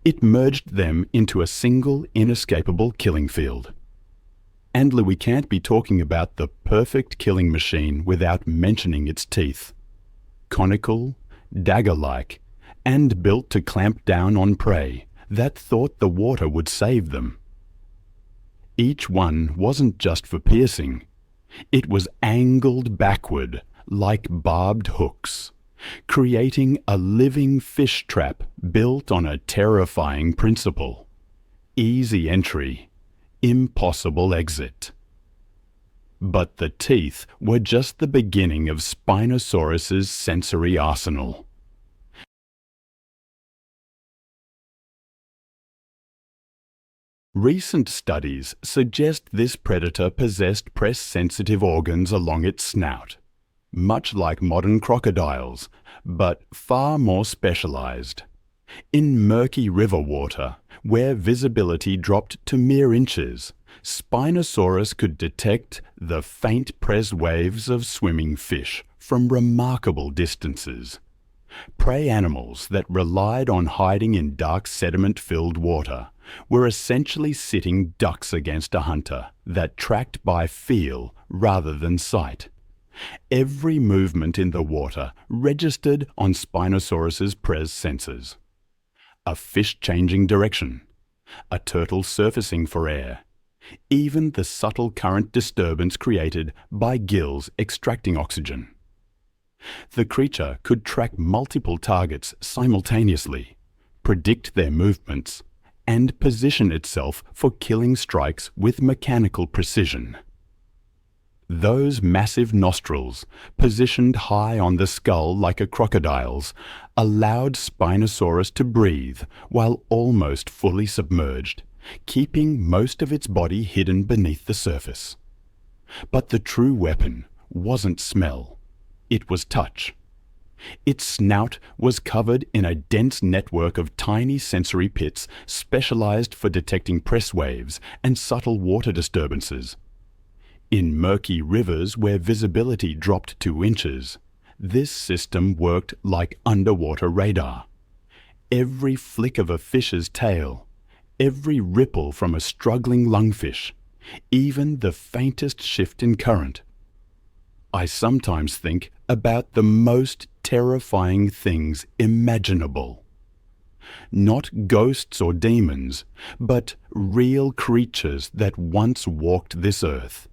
A: it merged them into a single inescapable killing field. And we can't be talking about the perfect killing machine without mentioning its teeth. Conical, dagger-like, and built to clamp down on prey that thought the water would save them. Each one wasn't just for piercing. It was angled backward like barbed hooks, creating a living fish trap built on a terrifying principle: easy entry, impossible exit. But the teeth were just the beginning of Spinosaurus's sensory arsenal. Recent studies suggest this predator possessed press-sensitive organs along its snout, much like modern crocodiles, but far more specialized. In murky river water, where visibility dropped to mere inches, Spinosaurus could detect the faint press waves of swimming fish from remarkable distances. Prey animals that relied on hiding in dark sediment-filled water were essentially sitting ducks against a hunter that tracked by feel rather than sight. Every movement in the water registered on Spinosaurus's pres sensors. A fish changing direction, a turtle surfacing for air, even the subtle current disturbance created by gills extracting oxygen. The creature could track multiple targets simultaneously, predict their movements, and position itself for killing strikes with mechanical precision. Those massive nostrils, positioned high on the skull like a crocodile's, allowed Spinosaurus to breathe while almost fully submerged, keeping most of its body hidden beneath the surface. But the true weapon wasn't smell, it was touch. Its snout was covered in a dense network of tiny sensory pits specialized for detecting press waves and subtle water disturbances. In murky rivers where visibility dropped 2 inches, this system worked like underwater radar. Every flick of a fish's tail, every ripple from a struggling lungfish, even the faintest shift in current. I sometimes think about the most terrifying things imaginable. Not ghosts or demons, but real creatures that once walked this earth.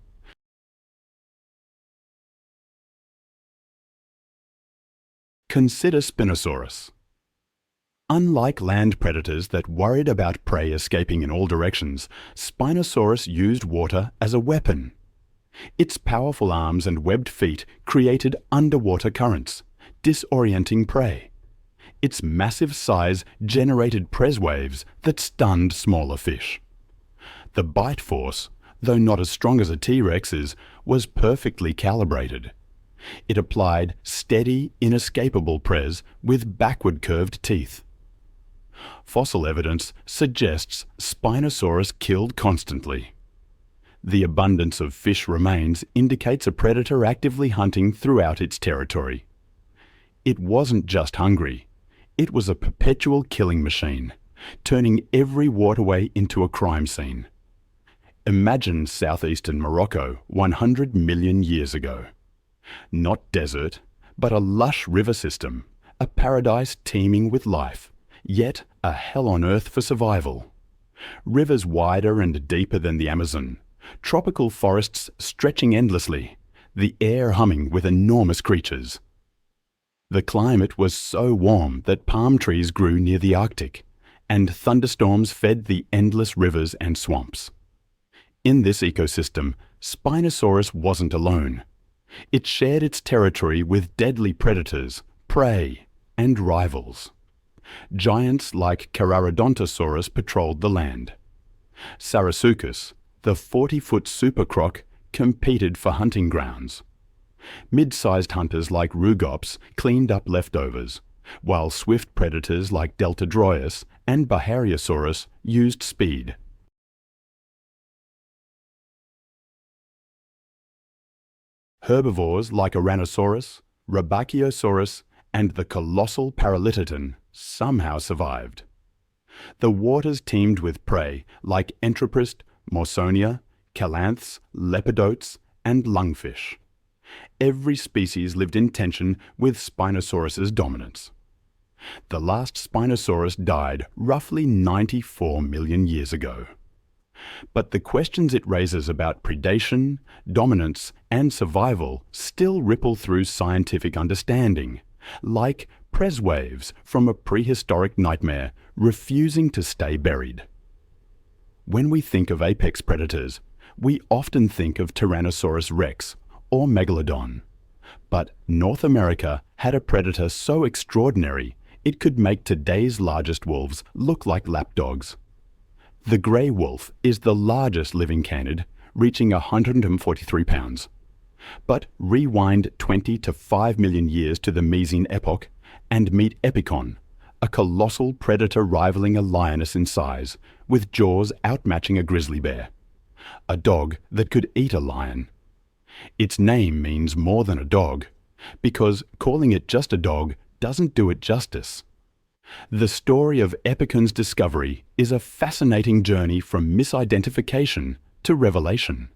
A: Consider Spinosaurus. Unlike land predators that worried about prey escaping in all directions, Spinosaurus used water as a weapon. Its powerful arms and webbed feet created underwater currents, disorienting prey. Its massive size generated press waves that stunned smaller fish. The bite force, though not as strong as a T-Rex's, was perfectly calibrated. It applied steady, inescapable press with backward curved teeth. Fossil evidence suggests Spinosaurus killed constantly. The abundance of fish remains indicates a predator actively hunting throughout its territory. It wasn't just hungry, it was a perpetual killing machine, turning every waterway into a crime scene. Imagine southeastern Morocco 100 million years ago. Not desert, but a lush river system, a paradise teeming with life, yet a hell on earth for survival. Rivers wider and deeper than the Amazon, tropical forests stretching endlessly, the air humming with enormous creatures. The climate was so warm that palm trees grew near the Arctic, and thunderstorms fed the endless rivers and swamps. In this ecosystem, Spinosaurus wasn't alone. It shared its territory with deadly predators, prey, and rivals. Giants like Carcharodontosaurus patrolled the land. Sarasuchus, the 40-foot supercroc, competed for hunting grounds. Mid-sized hunters like Rugops cleaned up leftovers, while swift predators like Deltadroius and Bahariosaurus used speed. Herbivores like Ouranosaurus, Rhabachiosaurus, and the colossal Paralititan somehow survived. The waters teemed with prey like Entroprist, Morsonia, Calanths, Lepidotes, and lungfish. Every species lived in tension with Spinosaurus's dominance. The last Spinosaurus died roughly 94 million years ago. But the questions it raises about predation, dominance, and survival still ripple through scientific understanding, like press waves from a prehistoric nightmare refusing to stay buried. When we think of apex predators, we often think of Tyrannosaurus rex or Megalodon. But North America had a predator so extraordinary it could make today's largest wolves look like lapdogs. The grey wolf is the largest living canid, reaching 143 pounds. But rewind 20 to 5 million years to the Miocene epoch and meet Epicon, a colossal predator rivaling a lioness in size, with jaws outmatching a grizzly bear. A dog that could eat a lion. Its name means more than a dog, because calling it just a dog doesn't do it justice. The story of Epicon's discovery is a fascinating journey from misidentification to revelation.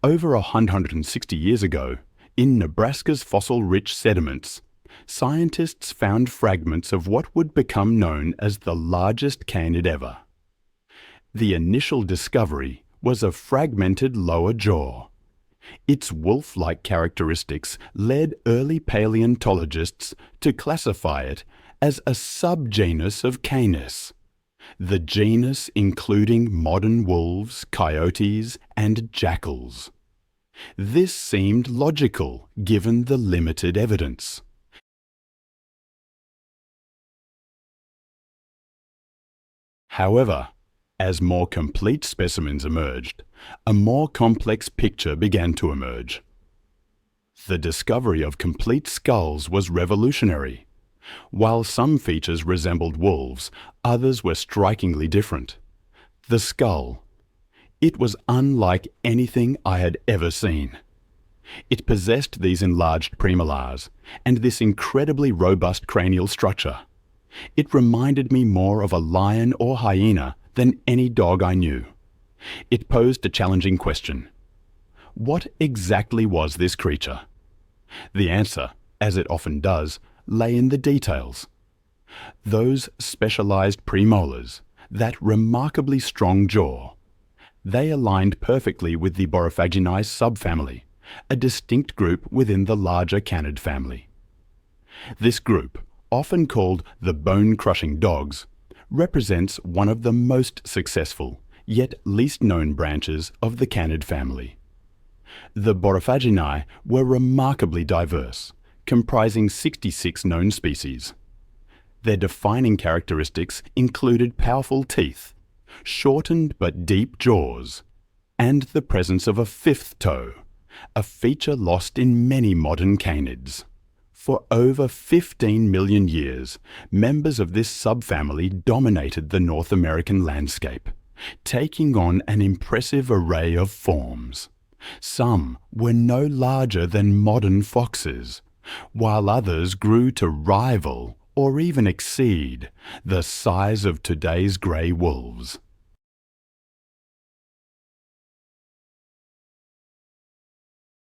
A: Over 160 years ago, in Nebraska's fossil-rich sediments, scientists found fragments of what would become known as the largest canid ever. The initial discovery was a fragmented lower jaw. Its wolf-like characteristics led early paleontologists to classify it as a subgenus of Canis, the genus including modern wolves, coyotes, and jackals. This seemed logical given the limited evidence. However, as more complete specimens emerged, a more complex picture began to emerge. The discovery of complete skulls was revolutionary. While some features resembled wolves, others were strikingly different. The skull. It was unlike anything I had ever seen. It possessed these enlarged premolars and this incredibly robust cranial structure. It reminded me more of a lion or hyena than any dog I knew. It posed a challenging question. What exactly was this creature? The answer, as it often does, lay in the details. Those specialized premolars, that remarkably strong jaw, they aligned perfectly with the Borophaginae subfamily, a distinct group within the larger canid family. This group, often called the bone-crushing dogs, represents one of the most successful, yet least known branches of the canid family. The Borophaginae were remarkably diverse, comprising 66 known species. Their defining characteristics included powerful teeth, shortened but deep jaws, and the presence of a fifth toe, a feature lost in many modern canids. For over 15 million years, members of this subfamily dominated the North American landscape, taking on an impressive array of forms. Some were no larger than modern foxes, while others grew to rival or even exceed the size of today's grey wolves.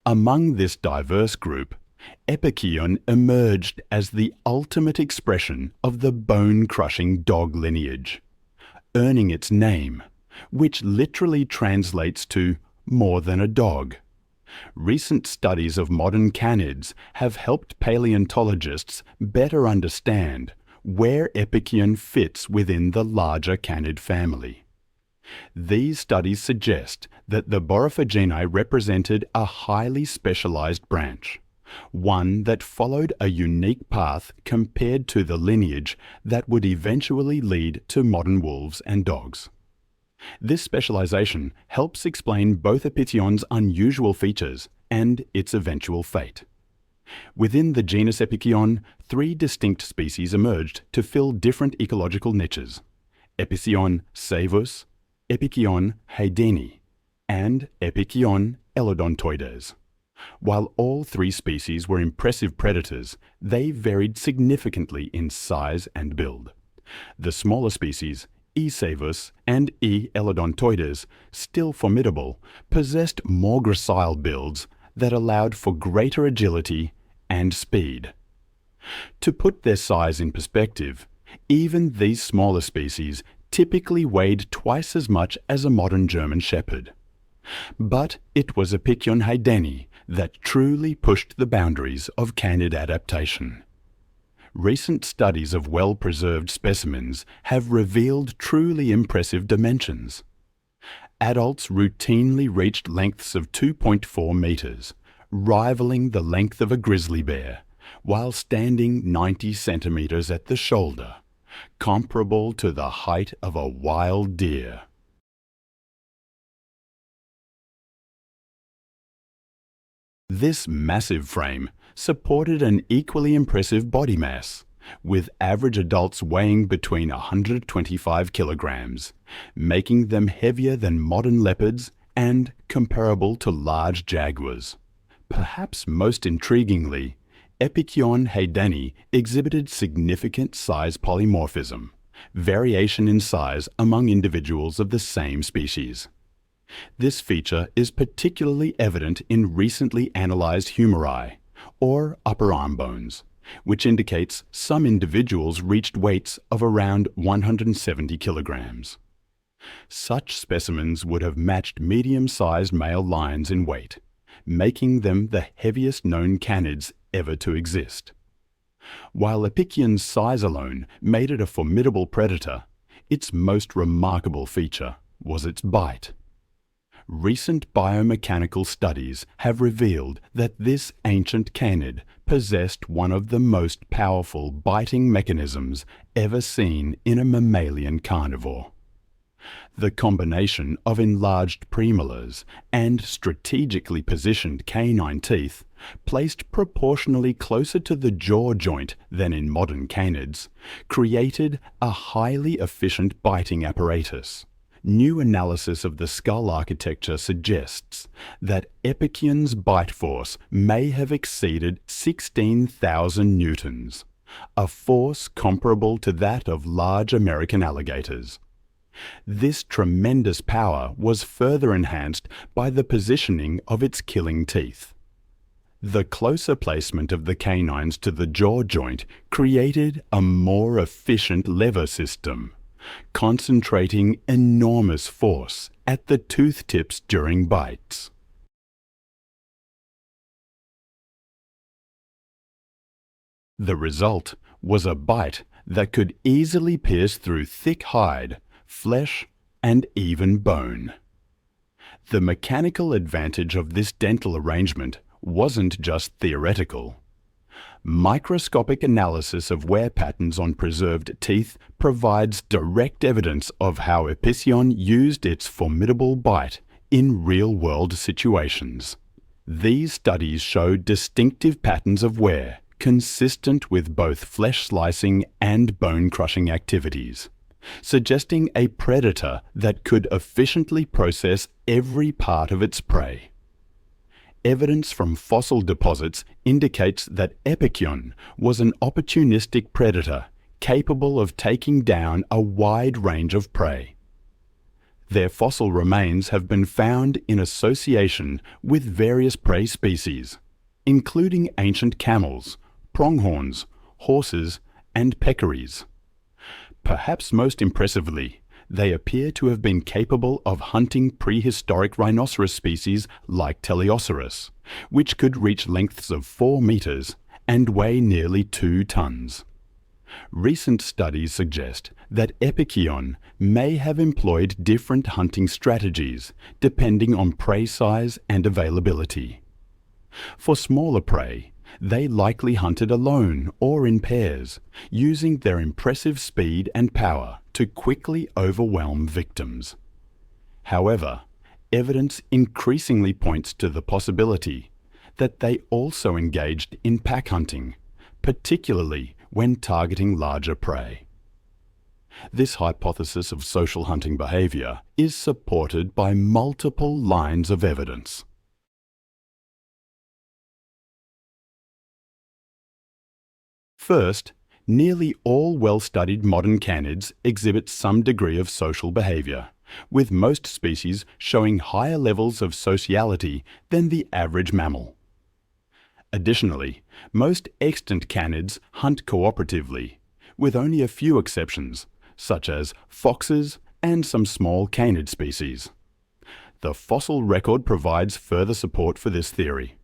A: Among this diverse group, Epicyon emerged as the ultimate expression of the bone-crushing dog lineage, earning its name, which literally translates to more than a dog. Recent studies of modern canids have helped paleontologists better understand where Epicyon fits within the larger canid family. These studies suggest that the Borophaginae represented a highly specialized branch, one that followed a unique path compared to the lineage that would eventually lead to modern wolves and dogs. This specialization helps explain both Epicyon's unusual features and its eventual fate. Within the genus Epicyon, 3 distinct species emerged to fill different ecological niches: Epicyon savus, Epicyon haydeni, and Epicyon elodontoides. While all 3 species were impressive predators, they varied significantly in size and build. The smaller species, E. savus and E. elodontoides, still formidable, possessed more gracile builds that allowed for greater agility and speed. To put their size in perspective, even these smaller species typically weighed twice as much as a modern German shepherd. But it was Epicyon haydeni that truly pushed the boundaries of canid adaptation. Recent studies of well-preserved specimens have revealed truly impressive dimensions. Adults routinely reached lengths of 2.4 meters, rivaling the length of a grizzly bear, while standing 90 centimeters at the shoulder, comparable to the height of a wild deer. This massive frame supported an equally impressive body mass, with average adults weighing between 125 kilograms, making them heavier than modern leopards and comparable to large jaguars. Perhaps most intriguingly, Epicyon haydeni exhibited significant size polymorphism, variation in size among individuals of the same species. This feature is particularly evident in recently analyzed humeri, or upper arm bones, which indicates some individuals reached weights of around 170 kilograms. Such specimens would have matched medium-sized male lions in weight, making them the heaviest known canids ever to exist. While Epicyon's size alone made it a formidable predator, its most remarkable feature was its bite. Recent biomechanical studies have revealed that this ancient canid possessed one of the most powerful biting mechanisms ever seen in a mammalian carnivore. The combination of enlarged premolars and strategically positioned canine teeth, placed proportionally closer to the jaw joint than in modern canids, created a highly efficient biting apparatus. New analysis of the skull architecture suggests that Epicyon's bite force may have exceeded 16,000 newtons, a force comparable to that of large American alligators. This tremendous power was further enhanced by the positioning of its killing teeth. The closer placement of the canines to the jaw joint created a more efficient lever system, concentrating enormous force at the tooth tips during bites. The result was a bite that could easily pierce through thick hide, flesh, and even bone. The mechanical advantage of this dental arrangement wasn't just theoretical. Microscopic analysis of wear patterns on preserved teeth provides direct evidence of how Epicyon used its formidable bite in real-world situations. These studies showed distinctive patterns of wear consistent with both flesh-slicing and bone-crushing activities, suggesting a predator that could efficiently process every part of its prey. Evidence from fossil deposits indicates that Epicyon was an opportunistic predator capable of taking down a wide range of prey. Their fossil remains have been found in association with various prey species, including ancient camels, pronghorns, horses, and peccaries. Perhaps most impressively, they appear to have been capable of hunting prehistoric rhinoceros species like Teleoceras, which could reach lengths of 4 meters and weigh nearly 2 tons. Recent studies suggest that Epicyon may have employed different hunting strategies depending on prey size and availability. For smaller prey, they likely hunted alone or in pairs, using their impressive speed and power to quickly overwhelm victims. However, evidence increasingly points to the possibility that they also engaged in pack hunting, particularly when targeting larger prey. This hypothesis of social hunting behavior is supported by multiple lines of evidence. First, nearly all well-studied modern canids exhibit some degree of social behavior, with most species showing higher levels of sociality than the average mammal. Additionally, most extant canids hunt cooperatively, with only a few exceptions, such as foxes and some small canid species. The fossil record provides further support for this theory.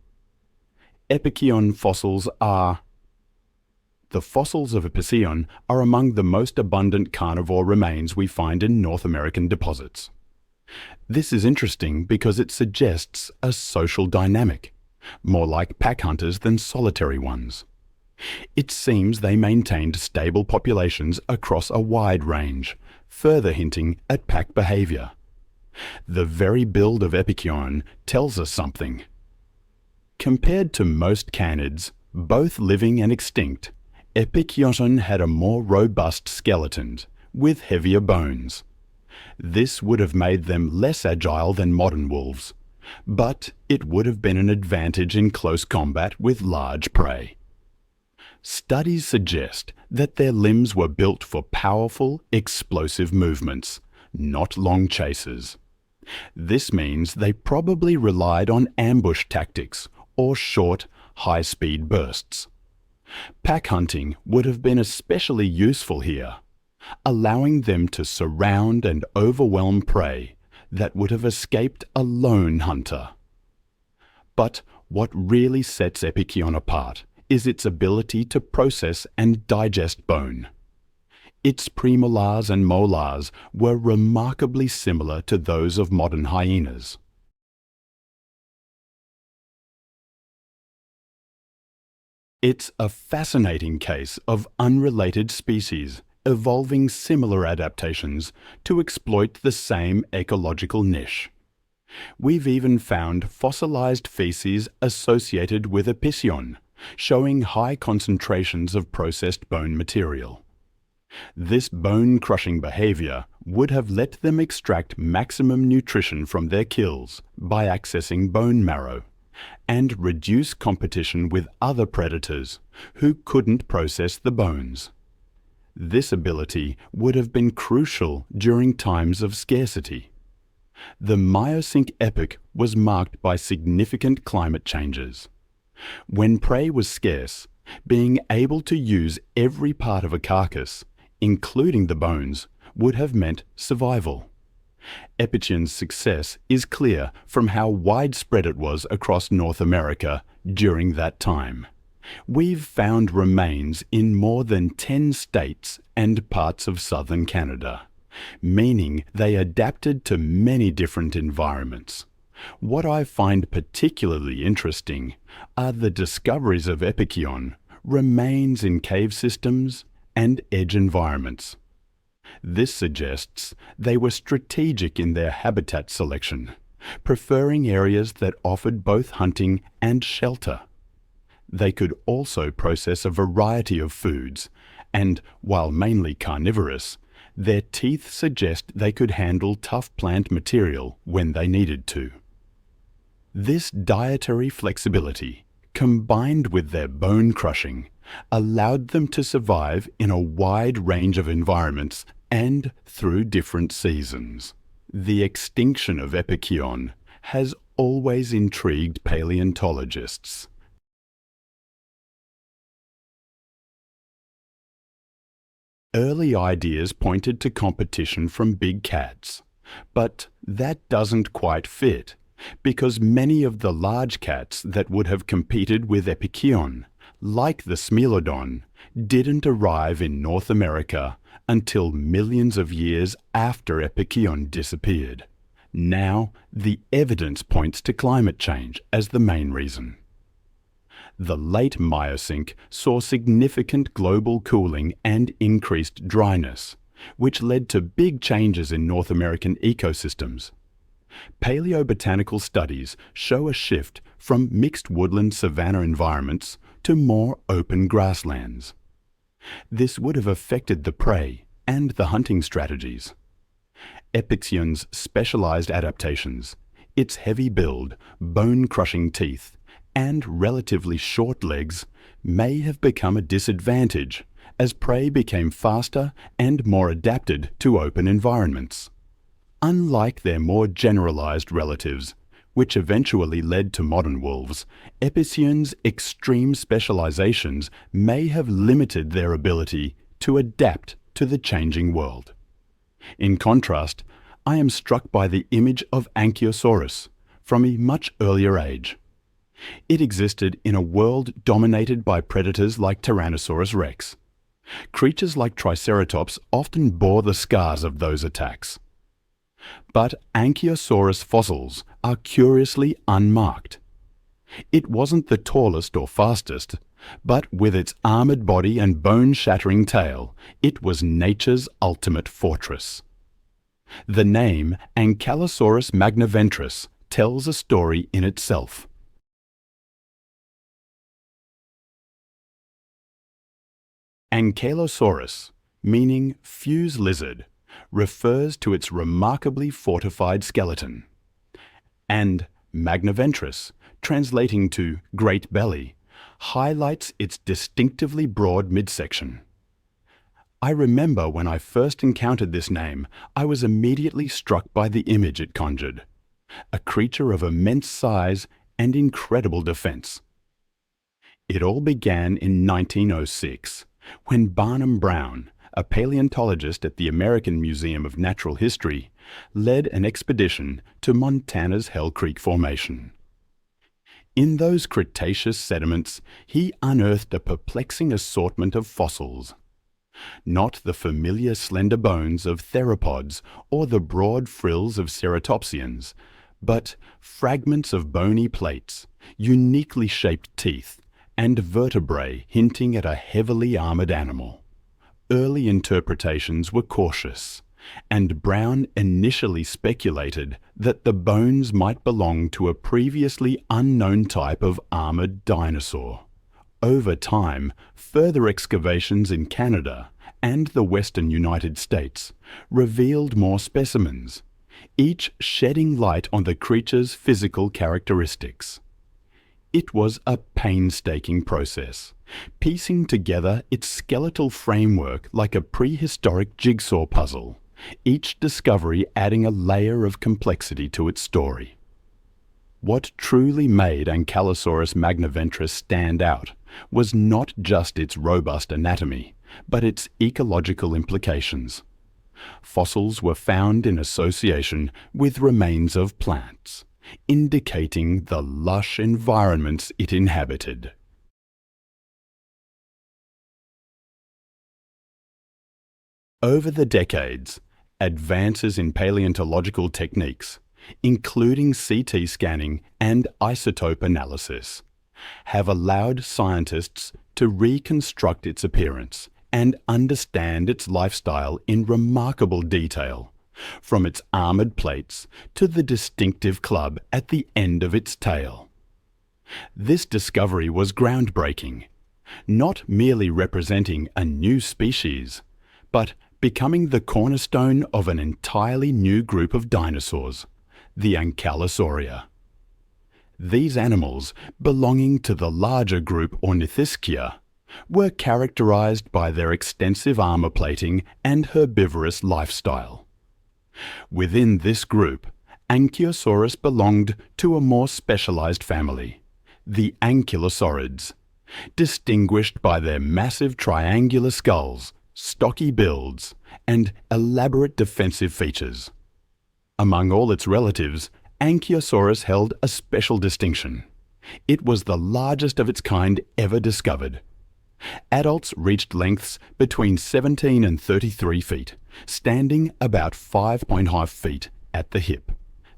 A: Epicyon fossils are The fossils of Epicyon are among the most abundant carnivore remains we find in North American deposits. This is interesting because it suggests a social dynamic, more like pack hunters than solitary ones. It seems they maintained stable populations across a wide range, further hinting at pack behavior. The very build of Epicyon tells us something. Compared to most canids, both living and extinct, Epicyon had a more robust skeleton, with heavier bones. This would have made them less agile than modern wolves, but it would have been an advantage in close combat with large prey. Studies suggest that their limbs were built for powerful, explosive movements, not long chases. This means they probably relied on ambush tactics or short, high-speed bursts. Pack hunting would have been especially useful here, allowing them to surround and overwhelm prey that would have escaped a lone hunter. But what really sets Epicyon apart is its ability to process and digest bone. Its premolars and molars were remarkably similar to those of modern hyenas. It's a fascinating case of unrelated species evolving similar adaptations to exploit the same ecological niche. We've even found fossilized feces associated with Epicyon, showing high concentrations of processed bone material. This bone-crushing behavior would have let them extract maximum nutrition from their kills by accessing bone marrow, and reduce competition with other predators who couldn't process the bones. This ability would have been crucial during times of scarcity. The Miocene epoch was marked by significant climate changes. When prey was scarce, being able to use every part of a carcass, including the bones, would have meant survival. Epicyon's success is clear from how widespread it was across North America during that time. We've found remains in more than 10 states and parts of southern Canada, meaning they adapted to many different environments. What I find particularly interesting are the discoveries of Epicyon remains in cave systems and edge environments. This suggests they were strategic in their habitat selection, preferring areas that offered both hunting and shelter. They could also process a variety of foods, and while mainly carnivorous, their teeth suggest they could handle tough plant material when they needed to. This dietary flexibility, combined with their bone crushing, allowed them to survive in a wide range of environments and through different seasons. The extinction of Epicyon has always intrigued paleontologists. Early ideas pointed to competition from big cats, but that doesn't quite fit, because many of the large cats that would have competed with Epicyon, like the Smilodon, didn't arrive in North America until millions of years after Epicyon disappeared. Now, the evidence points to climate change as the main reason. The late Miocene saw significant global cooling and increased dryness, which led to big changes in North American ecosystems. Paleobotanical studies show a shift from mixed woodland savanna environments to more open grasslands. This would have affected the prey and the hunting strategies. Epicyon's specialized adaptations, its heavy build, bone-crushing teeth, and relatively short legs may have become a disadvantage as prey became faster and more adapted to open environments. Unlike their more generalized relatives, which eventually led to modern wolves, Epicyon's extreme specializations may have limited their ability to adapt to the changing world. In contrast, I am struck by the image of Ankylosaurus from a much earlier age. It existed in a world dominated by predators like Tyrannosaurus rex. Creatures like Triceratops often bore the scars of those attacks. But Ankylosaurus fossils are curiously unmarked. It wasn't the tallest or fastest, but with its armored body and bone-shattering tail, it was nature's ultimate fortress. The name Ankylosaurus magnaventris tells a story in itself. Ankylosaurus, meaning fuse lizard, refers to its remarkably fortified skeleton. And magnaventris, translating to great belly, highlights its distinctively broad midsection. I remember when I first encountered this name, I was immediately struck by the image it conjured. A creature of immense size and incredible defense. It all began in 1906, when Barnum Brown, a paleontologist at the American Museum of Natural History, led an expedition to Montana's Hell Creek Formation. In those Cretaceous sediments, he unearthed a perplexing assortment of fossils. Not the familiar slender bones of theropods or the broad frills of ceratopsians, but fragments of bony plates, uniquely shaped teeth, and vertebrae hinting at a heavily armored animal. Early interpretations were cautious, and Brown initially speculated that the bones might belong to a previously unknown type of armored dinosaur. Over time, further excavations in Canada and the western United States revealed more specimens, each shedding light on the creature's physical characteristics. It was a painstaking process, piecing together its skeletal framework like a prehistoric jigsaw puzzle, each discovery adding a layer of complexity to its story. What truly made Ankylosaurus magnaventris stand out was not just its robust anatomy, but its ecological implications. Fossils were found in association with remains of plants, indicating the lush environments it inhabited. Over the decades, advances in paleontological techniques, including CT scanning and isotope analysis, have allowed scientists to reconstruct its appearance and understand its lifestyle in remarkable detail, from its armored plates to the distinctive club at the end of its tail. This discovery was groundbreaking, not merely representing a new species, but becoming the cornerstone of an entirely new group of dinosaurs, the Ankylosauria. These animals, belonging to the larger group Ornithischia, were characterized by their extensive armor plating and herbivorous lifestyle. Within this group, Ankylosaurus belonged to a more specialized family, the Ankylosaurids, distinguished by their massive triangular skulls, stocky builds, and elaborate defensive features. Among all its relatives, Ankylosaurus held a special distinction. It was the largest of its kind ever discovered. Adults reached lengths between 17 and 33 feet, standing about 5.5 feet at the hip.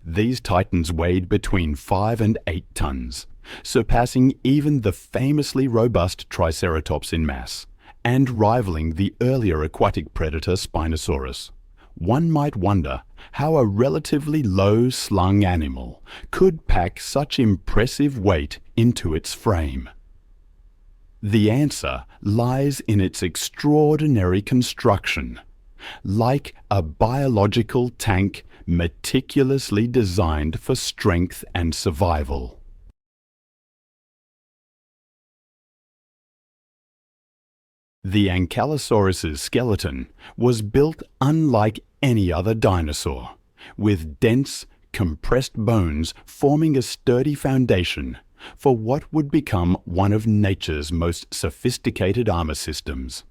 A: These titans weighed between 5 and 8 tons, surpassing even the famously robust Triceratops in mass, and rivaling the earlier aquatic predator Spinosaurus. One might wonder how a relatively low-slung animal could pack such impressive weight into its frame. The answer lies in its extraordinary construction, like a biological tank meticulously designed for strength and survival. The Ankylosaurus's skeleton was built unlike any other dinosaur, with dense, compressed bones forming a sturdy foundation for what would become one of nature's most sophisticated armor systems.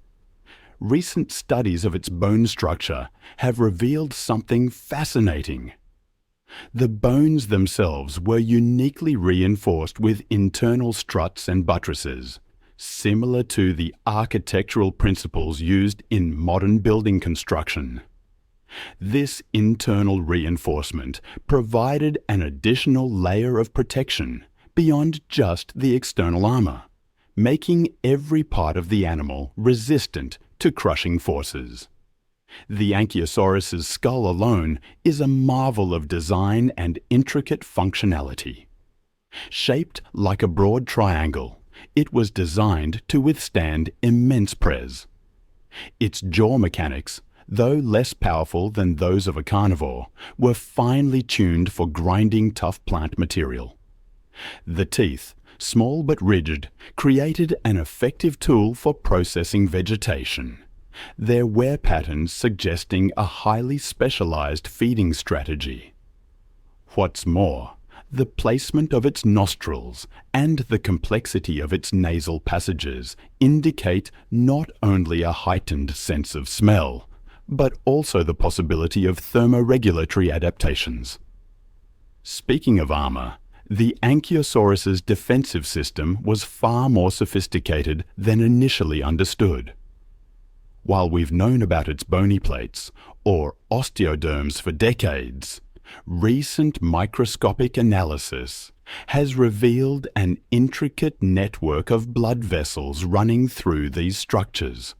A: Recent studies of its bone structure have revealed something fascinating. The bones themselves were uniquely reinforced with internal struts and buttresses, similar to the architectural principles used in modern building construction. This internal reinforcement provided an additional layer of protection beyond just the external armor, making every part of the animal resistant to crushing forces. The Ankylosaurus's skull alone is a marvel of design and intricate functionality. Shaped like a broad triangle, it was designed to withstand immense press. Its jaw mechanics, though less powerful than those of a carnivore, were finely tuned for grinding tough plant material. The teeth, small but rigid, created an effective tool for processing vegetation, their wear patterns suggesting a highly specialized feeding strategy. What's more, the placement of its nostrils and the complexity of its nasal passages indicate not only a heightened sense of smell, but also the possibility of thermoregulatory adaptations. Speaking of armor, the Ankylosaurus's defensive system was far more sophisticated than initially understood. While we've known about its bony plates, or osteoderms, for decades, recent microscopic analysis has revealed an intricate network of blood vessels running through these structures.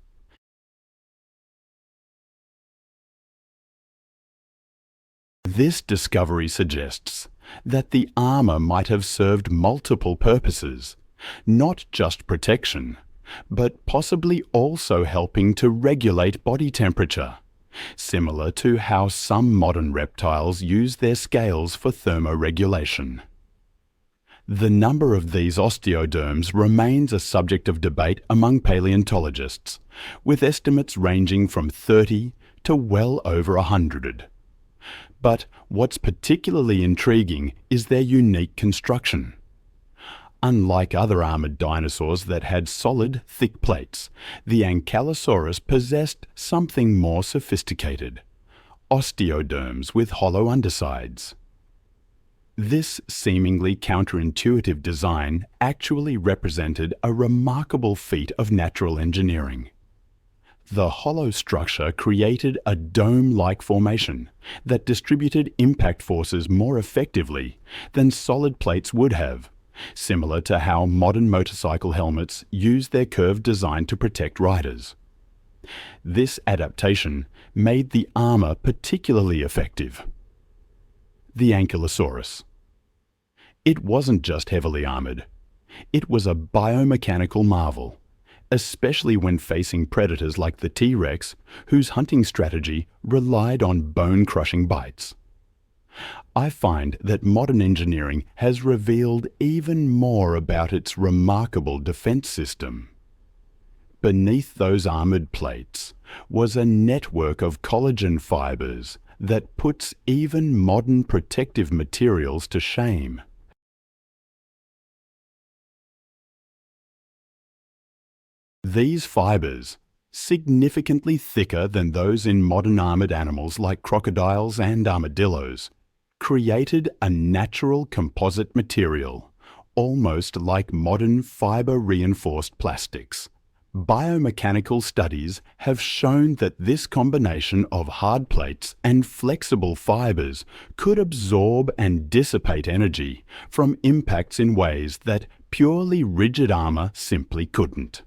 A: This discovery suggests that the armor might have served multiple purposes, not just protection, but possibly also helping to regulate body temperature, similar to how some modern reptiles use their scales for thermoregulation. The number of these osteoderms remains a subject of debate among paleontologists, with estimates ranging from 30 to well over 100. But what's particularly intriguing is their unique construction. Unlike other armored dinosaurs that had solid, thick plates, the Ankylosaurus possessed something more sophisticated: osteoderms with hollow undersides. This seemingly counterintuitive design actually represented a remarkable feat of natural engineering. The hollow structure created a dome-like formation that distributed impact forces more effectively than solid plates would have, similar to how modern motorcycle helmets use their curved design to protect riders. This adaptation made the armor particularly effective. The Ankylosaurus. It wasn't just heavily armored. It was a biomechanical marvel, especially when facing predators like the T-Rex, whose hunting strategy relied on bone-crushing bites. I find that modern engineering has revealed even more about its remarkable defense system. Beneath those armored plates was a network of collagen fibers that puts even modern protective materials to shame. These fibers, significantly thicker than those in modern armored animals like crocodiles and armadillos, created a natural composite material, almost like modern fiber-reinforced plastics. Biomechanical studies have shown that this combination of hard plates and flexible fibers could absorb and dissipate energy from impacts in ways that purely rigid armor simply couldn't.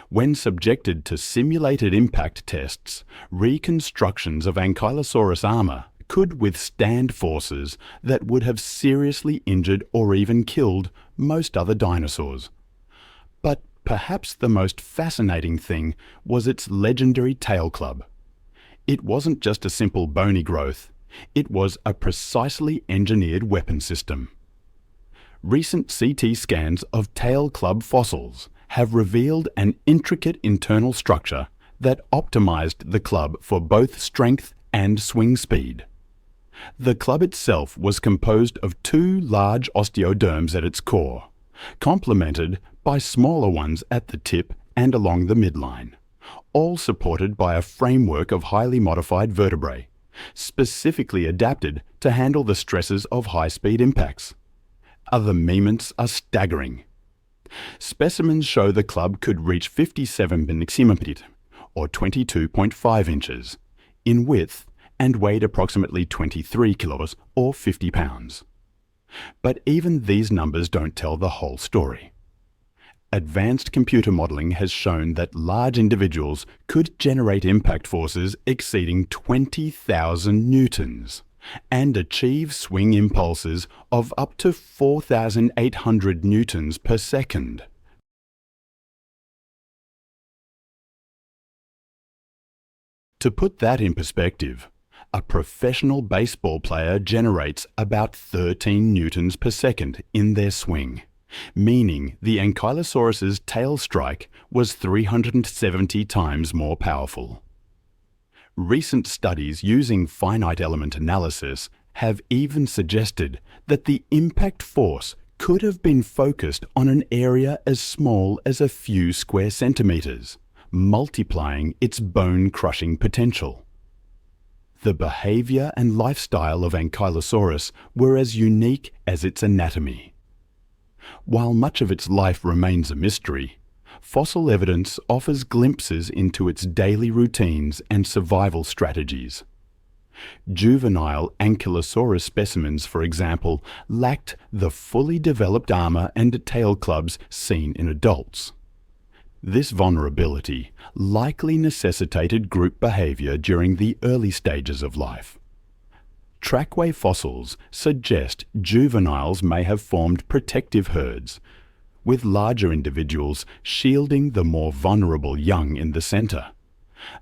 A: When subjected to simulated impact tests, reconstructions of Ankylosaurus armor could withstand forces that would have seriously injured or even killed most other dinosaurs. But perhaps the most fascinating thing was its legendary tail club. It wasn't just a simple bony growth, it was a precisely engineered weapon system. Recent CT scans of tail club fossils have revealed an intricate internal structure that optimized the club for both strength and swing speed. The club itself was composed of two large osteoderms at its core, complemented by smaller ones at the tip and along the midline, all supported by a framework of highly modified vertebrae, specifically adapted to handle the stresses of high-speed impacts. Other measurements are staggering. Specimens show the club could reach 57 cm, or 22.5 inches, in width and weighed approximately 23 kilos, or 50 pounds. But even these numbers don't tell the whole story. Advanced computer modeling has shown that large individuals could generate impact forces exceeding 20,000 newtons and achieve swing impulses of up to 4,800 newtons per second. To put that in perspective, a professional baseball player generates about 13 newtons per second in their swing, meaning the Ankylosaurus's tail strike was 370 times more powerful. Recent studies using finite element analysis have even suggested that the impact force could have been focused on an area as small as a few square centimeters, multiplying its bone-crushing potential. The behavior and lifestyle of Ankylosaurus were as unique as its anatomy. While much of its life remains a mystery, fossil evidence offers glimpses into its daily routines and survival strategies. Juvenile Ankylosaurus specimens, for example, lacked the fully developed armor and tail clubs seen in adults. This vulnerability likely necessitated group behavior during the early stages of life. Trackway fossils suggest juveniles may have formed protective herds, with larger individuals shielding the more vulnerable young in the center,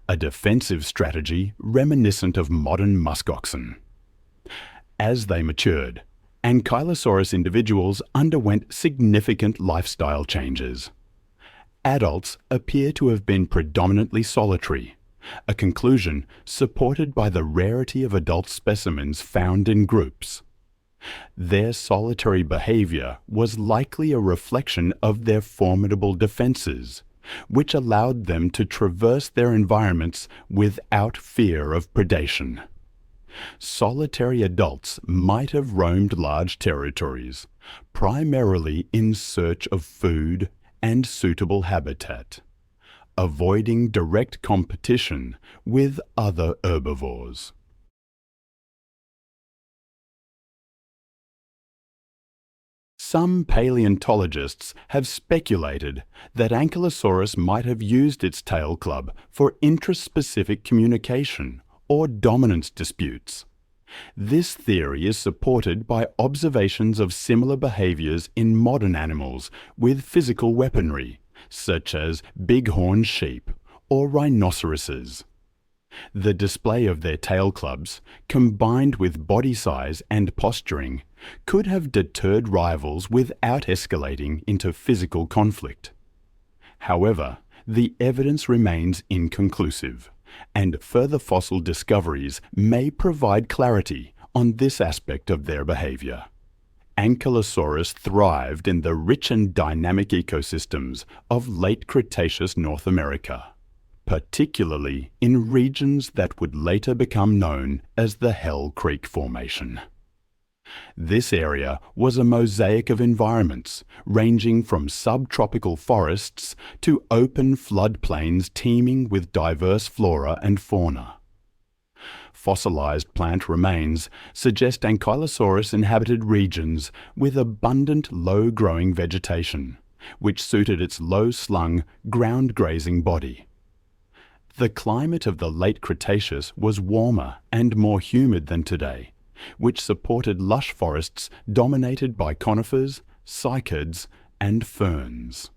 A: a defensive strategy reminiscent of modern musk oxen. As they matured, Ankylosaurus individuals underwent significant lifestyle changes. Adults appear to have been predominantly solitary, a conclusion supported by the rarity of adult specimens found in groups. Their solitary behavior was likely a reflection of their formidable defenses, which allowed them to traverse their environments without fear of predation. Solitary adults might have roamed large territories, primarily in search of food and suitable habitat, avoiding direct competition with other herbivores. Some paleontologists have speculated that Ankylosaurus might have used its tail club for intraspecific communication or dominance disputes. This theory is supported by observations of similar behaviors in modern animals with physical weaponry, such as bighorn sheep or rhinoceroses. The display of their tail clubs, combined with body size and posturing, could have deterred rivals without escalating into physical conflict. However, the evidence remains inconclusive, and further fossil discoveries may provide clarity on this aspect of their behavior. Ankylosaurus thrived in the rich and dynamic ecosystems of late Cretaceous North America, particularly in regions that would later become known as the Hell Creek Formation. This area was a mosaic of environments ranging from subtropical forests to open floodplains teeming with diverse flora and fauna. Fossilized plant remains suggest Ankylosaurus inhabited regions with abundant low-growing vegetation, which suited its low-slung, ground-grazing body. The climate of the late Cretaceous was warmer and more humid than today, which supported lush forests dominated by conifers, cycads, and ferns.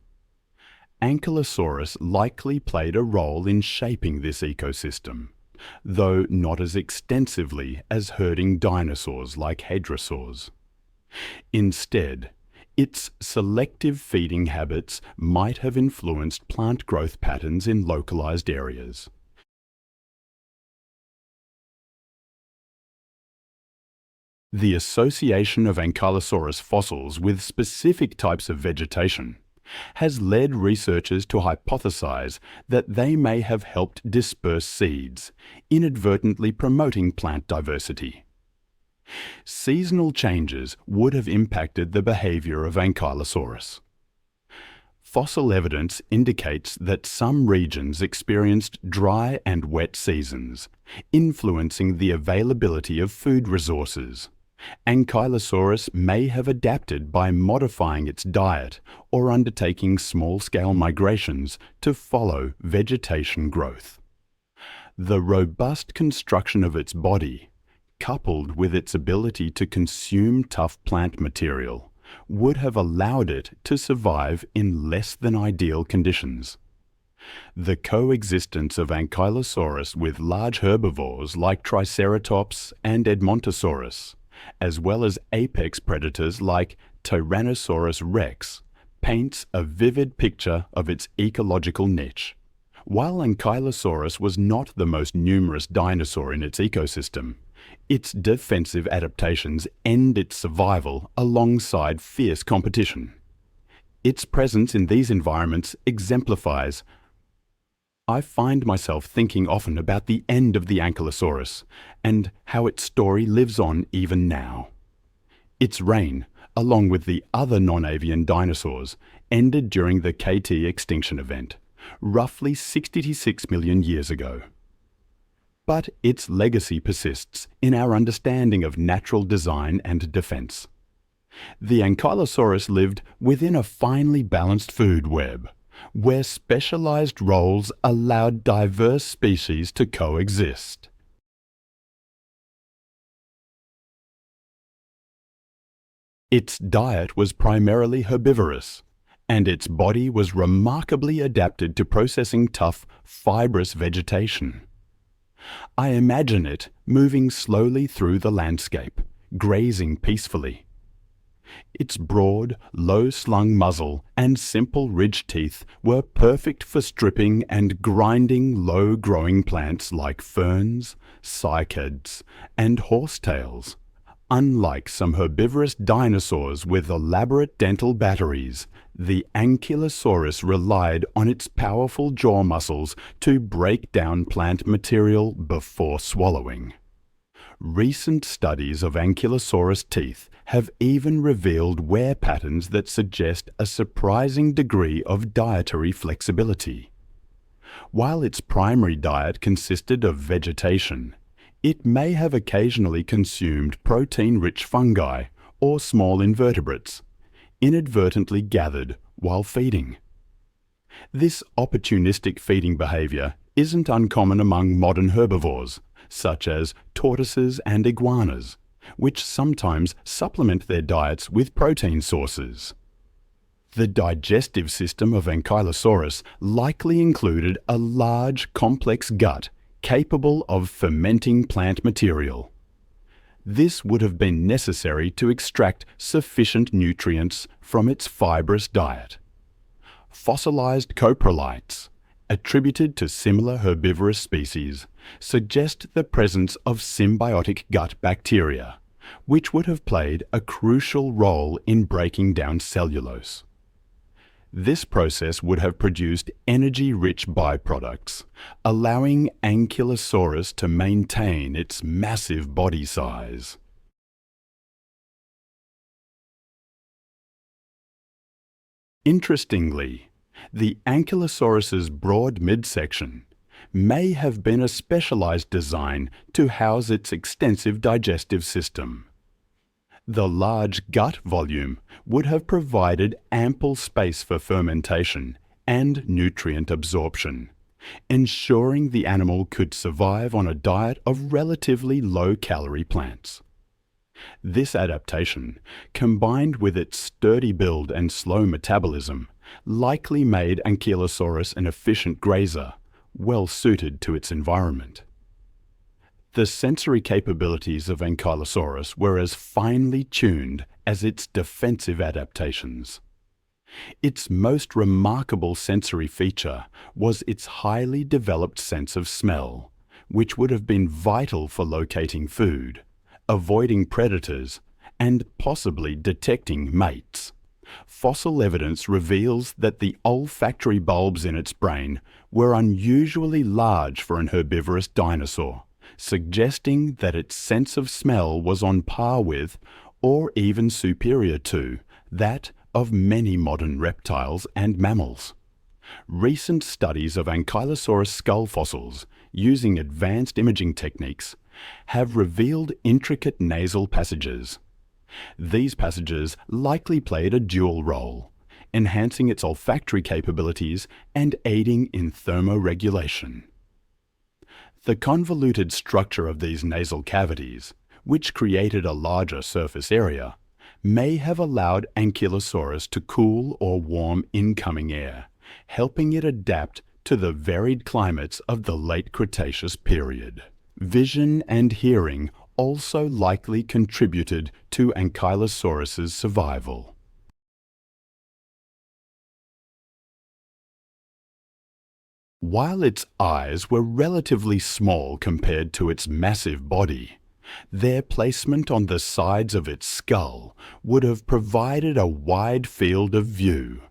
A: Ankylosaurus likely played a role in shaping this ecosystem, though not as extensively as herding dinosaurs like hadrosaurs. Instead, its selective feeding habits might have influenced plant growth patterns in localized areas. The association of Ankylosaurus fossils with specific types of vegetation has led researchers to hypothesize that they may have helped disperse seeds, inadvertently promoting plant diversity. Seasonal changes would have impacted the behavior of Ankylosaurus. Fossil evidence indicates that some regions experienced dry and wet seasons, influencing the availability of food resources. Ankylosaurus may have adapted by modifying its diet or undertaking small-scale migrations to follow vegetation growth. The robust construction of its body, coupled with its ability to consume tough plant material, would have allowed it to survive in less than ideal conditions. The coexistence of Ankylosaurus with large herbivores like Triceratops and Edmontosaurus, as well as apex predators like Tyrannosaurus rex paints a vivid picture of its ecological niche. While Ankylosaurus was not the most numerous dinosaur in its ecosystem, its defensive adaptations end its survival alongside fierce competition. Its presence in these environments exemplifies. I find myself thinking often about the end of the Ankylosaurus and how its story lives on even now. Its reign, along with the other non-avian dinosaurs, ended during the KT extinction event, roughly 66 million years ago. But its legacy persists in our understanding of natural design and defense. The Ankylosaurus lived within a finely balanced food web, where specialized roles allowed diverse species to coexist. Its diet was primarily herbivorous, and its body was remarkably adapted to processing tough, fibrous vegetation. I imagine it moving slowly through the landscape, grazing peacefully. Its broad, low-slung muzzle and simple ridged teeth were perfect for stripping and grinding low-growing plants like ferns, cycads, and horsetails. Unlike some herbivorous dinosaurs with elaborate dental batteries, the Ankylosaurus relied on its powerful jaw muscles to break down plant material before swallowing. Recent studies of Ankylosaurus teeth have even revealed wear patterns that suggest a surprising degree of dietary flexibility. While its primary diet consisted of vegetation, it may have occasionally consumed protein-rich fungi or small invertebrates, inadvertently gathered while feeding. This opportunistic feeding behavior isn't uncommon among modern herbivores, such as tortoises and iguanas, which sometimes supplement their diets with protein sources. The digestive system of Ankylosaurus likely included a large, complex gut capable of fermenting plant material. This would have been necessary to extract sufficient nutrients from its fibrous diet. Fossilized coprolites, attributed to similar herbivorous species, suggest the presence of symbiotic gut bacteria, which would have played a crucial role in breaking down cellulose. This process would have produced energy-rich byproducts, allowing Ankylosaurus to maintain its massive body size. Interestingly, the Ankylosaurus's broad midsection may have been a specialized design to house its extensive digestive system. The large gut volume would have provided ample space for fermentation and nutrient absorption, ensuring the animal could survive on a diet of relatively low-calorie plants. This adaptation, combined with its sturdy build and slow metabolism, likely made Ankylosaurus an efficient grazer, well suited to its environment. The sensory capabilities of Ankylosaurus were as finely tuned as its defensive adaptations. Its most remarkable sensory feature was its highly developed sense of smell, which would have been vital for locating food, avoiding predators, and possibly detecting mates. Fossil evidence reveals that the olfactory bulbs in its brain were unusually large for an herbivorous dinosaur, suggesting that its sense of smell was on par with, or even superior to, that of many modern reptiles and mammals. Recent studies of Ankylosaurus skull fossils, using advanced imaging techniques, have revealed intricate nasal passages. These passages likely played a dual role, enhancing its olfactory capabilities and aiding in thermoregulation. The convoluted structure of these nasal cavities, which created a larger surface area, may have allowed Ankylosaurus to cool or warm incoming air, helping it adapt to the varied climates of the late Cretaceous period. Vision and hearing also likely contributed to Ankylosaurus's survival. While its eyes were relatively small compared to its massive body, their placement on the sides of its skull would have provided a wide field of view,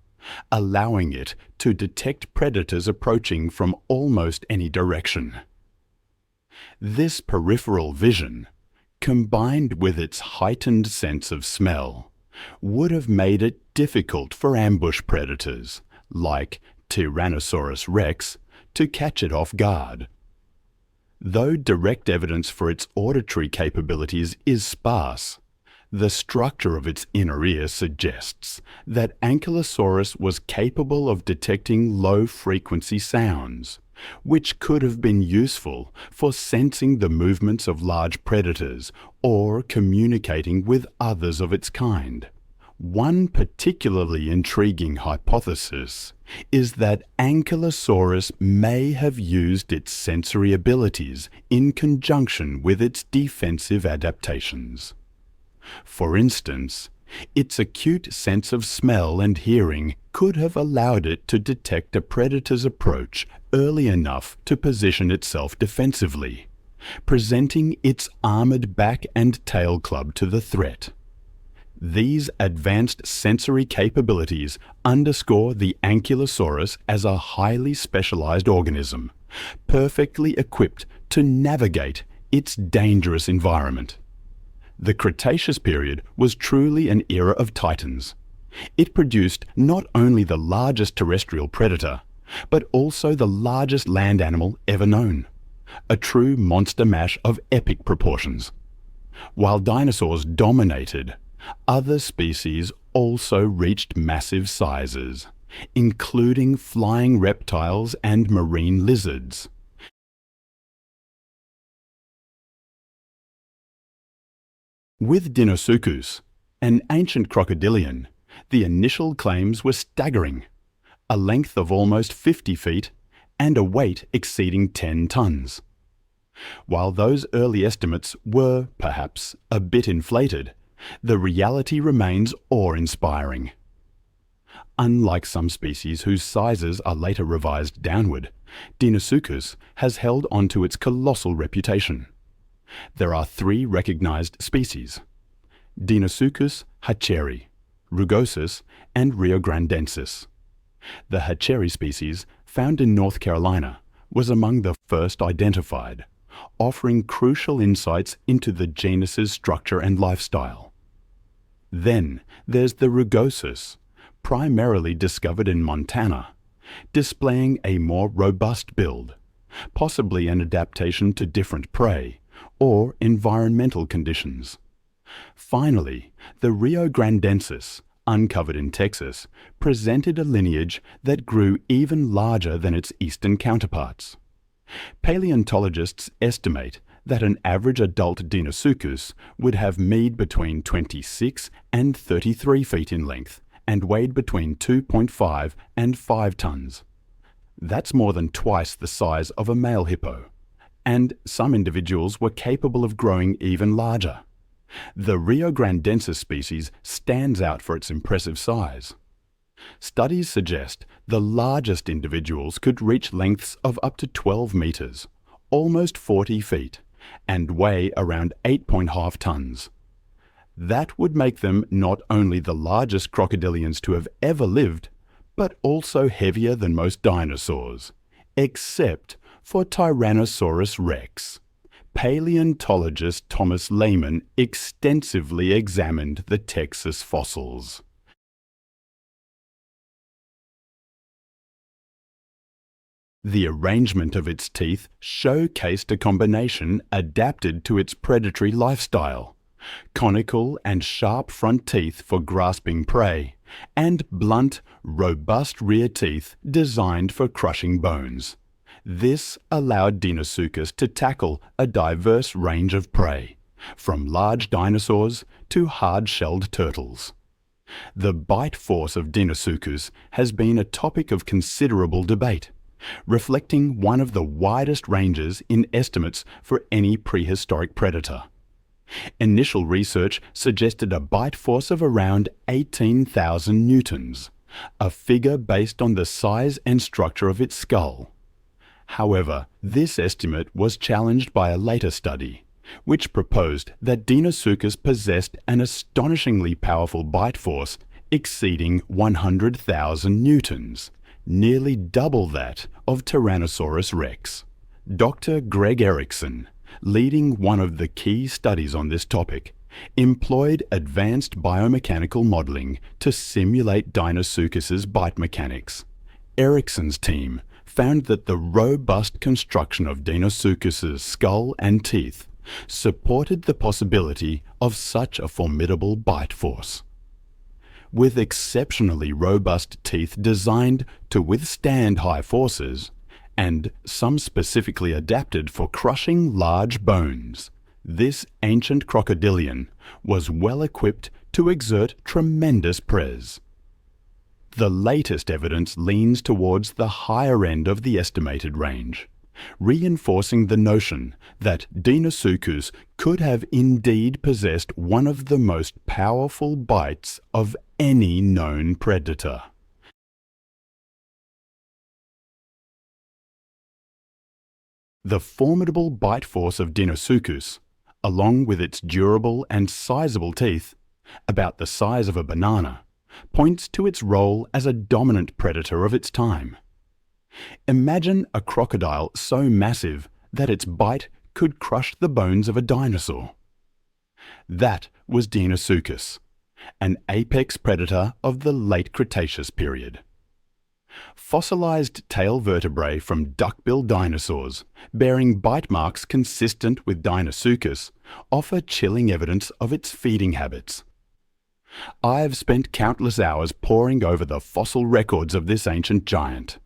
A: allowing it to detect predators approaching from almost any direction. This peripheral vision, combined with its heightened sense of smell, would have made it difficult for ambush predators, like Tyrannosaurus rex, to catch it off guard. Though direct evidence for its auditory capabilities is sparse, the structure of its inner ear suggests that Ankylosaurus was capable of detecting low-frequency sounds, which could have been useful for sensing the movements of large predators or communicating with others of its kind. One particularly intriguing hypothesis is that Ankylosaurus may have used its sensory abilities in conjunction with its defensive adaptations. For instance, its acute sense of smell and hearing could have allowed it to detect a predator's approach early enough to position itself defensively, presenting its armored back and tail club to the threat. These advanced sensory capabilities underscore the Ankylosaurus as a highly specialized organism, perfectly equipped to navigate its dangerous environment. The Cretaceous period was truly an era of titans. It produced not only the largest terrestrial predator, but also the largest land animal ever known, a true monster mash of epic proportions. While dinosaurs dominated, other species also reached massive sizes, including flying reptiles and marine lizards. With Deinosuchus, an ancient crocodilian, the initial claims were staggering: a length of almost 50 feet and a weight exceeding 10 tons. While those early estimates were, perhaps, a bit inflated, the reality remains awe-inspiring. Unlike some species whose sizes are later revised downward, Deinosuchus has held onto its colossal reputation. There are 3 recognized species: Deinosuchus hacheri, rugosus, and riograndensis. The hacheri species, found in North Carolina, was among the first identified, offering crucial insights into the genus's structure and lifestyle. Then there's the rugosus, primarily discovered in Montana, displaying a more robust build, possibly an adaptation to different prey or environmental conditions. Finally, the riograndensis, uncovered in Texas, presented a lineage that grew even larger than its eastern counterparts. Paleontologists estimate that an average adult Deinosuchus would have measured between 26 and 33 feet in length and weighed between 2.5 and 5 tons. That's more than twice the size of a male hippo, and some individuals were capable of growing even larger. The riograndensis species stands out for its impressive size. Studies suggest the largest individuals could reach lengths of up to 12 meters, almost 40 feet, and weigh around 8.5 tons. That would make them not only the largest crocodilians to have ever lived, but also heavier than most dinosaurs, except for Tyrannosaurus rex. Paleontologist Thomas Lehman extensively examined the Texas fossils. The arrangement of its teeth showcased a combination adapted to its predatory lifestyle: conical and sharp front teeth for grasping prey, and blunt, robust rear teeth designed for crushing bones. This allowed Deinosuchus to tackle a diverse range of prey, from large dinosaurs to hard-shelled turtles. The bite force of Deinosuchus has been a topic of considerable debate, reflecting one of the widest ranges in estimates for any prehistoric predator. Initial research suggested a bite force of around 18,000 newtons, a figure based on the size and structure of its skull. However, this estimate was challenged by a later study, which proposed that Deinosuchus possessed an astonishingly powerful bite force exceeding 100,000 newtons, nearly double that of Tyrannosaurus rex. Dr. Greg Erickson, leading one of the key studies on this topic, employed advanced biomechanical modeling to simulate Deinosuchus's bite mechanics. Erickson's team found that the robust construction of Deinosuchus's skull and teeth supported the possibility of such a formidable bite force. With exceptionally robust teeth designed to withstand high forces, and some specifically adapted for crushing large bones, this ancient crocodilian was well equipped to exert tremendous pres. The latest evidence leans towards the higher end of the estimated range, reinforcing the notion that Deinosuchus could have indeed possessed one of the most powerful bites of any known predator. The formidable bite force of Deinosuchus, along with its durable and sizable teeth, about the size of a banana, points to its role as a dominant predator of its time. Imagine a crocodile so massive that its bite could crush the bones of a dinosaur. That was Deinosuchus, an apex predator of the late Cretaceous period. Fossilized tail vertebrae from duckbill dinosaurs, bearing bite marks consistent with Deinosuchus, offer chilling evidence of its feeding habits. I've spent countless hours poring over the fossil records of this ancient giant,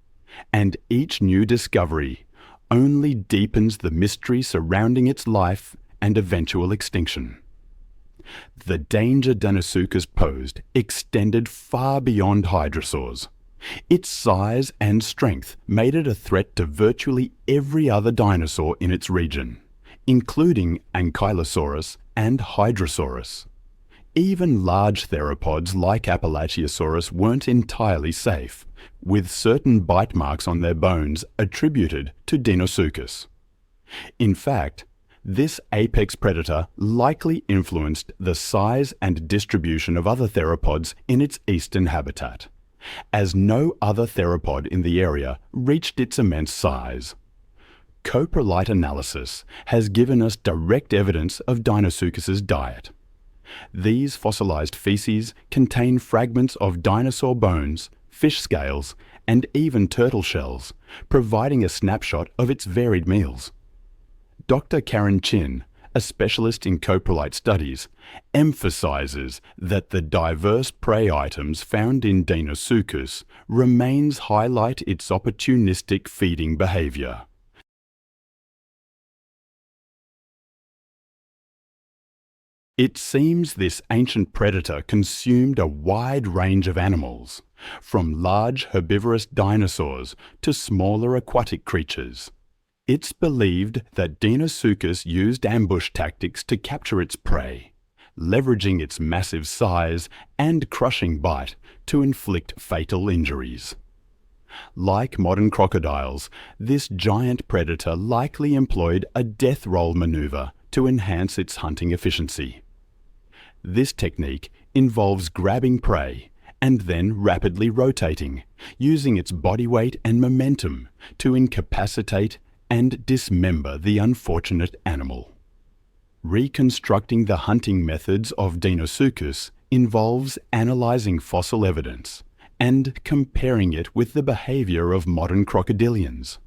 A: and each new discovery only deepens the mystery surrounding its life and eventual extinction. The danger Deinosuchus posed extended far beyond hadrosaurs. Its size and strength made it a threat to virtually every other dinosaur in its region, including Ankylosaurus and Hydrosaurus. Even large theropods like Appalachiosaurus weren't entirely safe, with certain bite marks on their bones attributed to Deinosuchus. In fact, this apex predator likely influenced the size and distribution of other theropods in its eastern habitat, as no other theropod in the area reached its immense size. Coprolite analysis has given us direct evidence of Deinosuchus's diet. These fossilized feces contain fragments of dinosaur bones, fish scales, and even turtle shells, providing a snapshot of its varied meals. Dr. Karen Chin, a specialist in coprolite studies, emphasizes that the diverse prey items found in Deinosuchus remains highlight its opportunistic feeding behavior. It seems this ancient predator consumed a wide range of animals, from large herbivorous dinosaurs to smaller aquatic creatures. It's believed that Deinosuchus used ambush tactics to capture its prey, leveraging its massive size and crushing bite to inflict fatal injuries. Like modern crocodiles, this giant predator likely employed a death roll maneuver to enhance its hunting efficiency. This technique involves grabbing prey and then rapidly rotating, using its body weight and momentum to incapacitate and dismember the unfortunate animal. Reconstructing the hunting methods of Deinosuchus involves analyzing fossil evidence and comparing it with the behavior of modern crocodilians.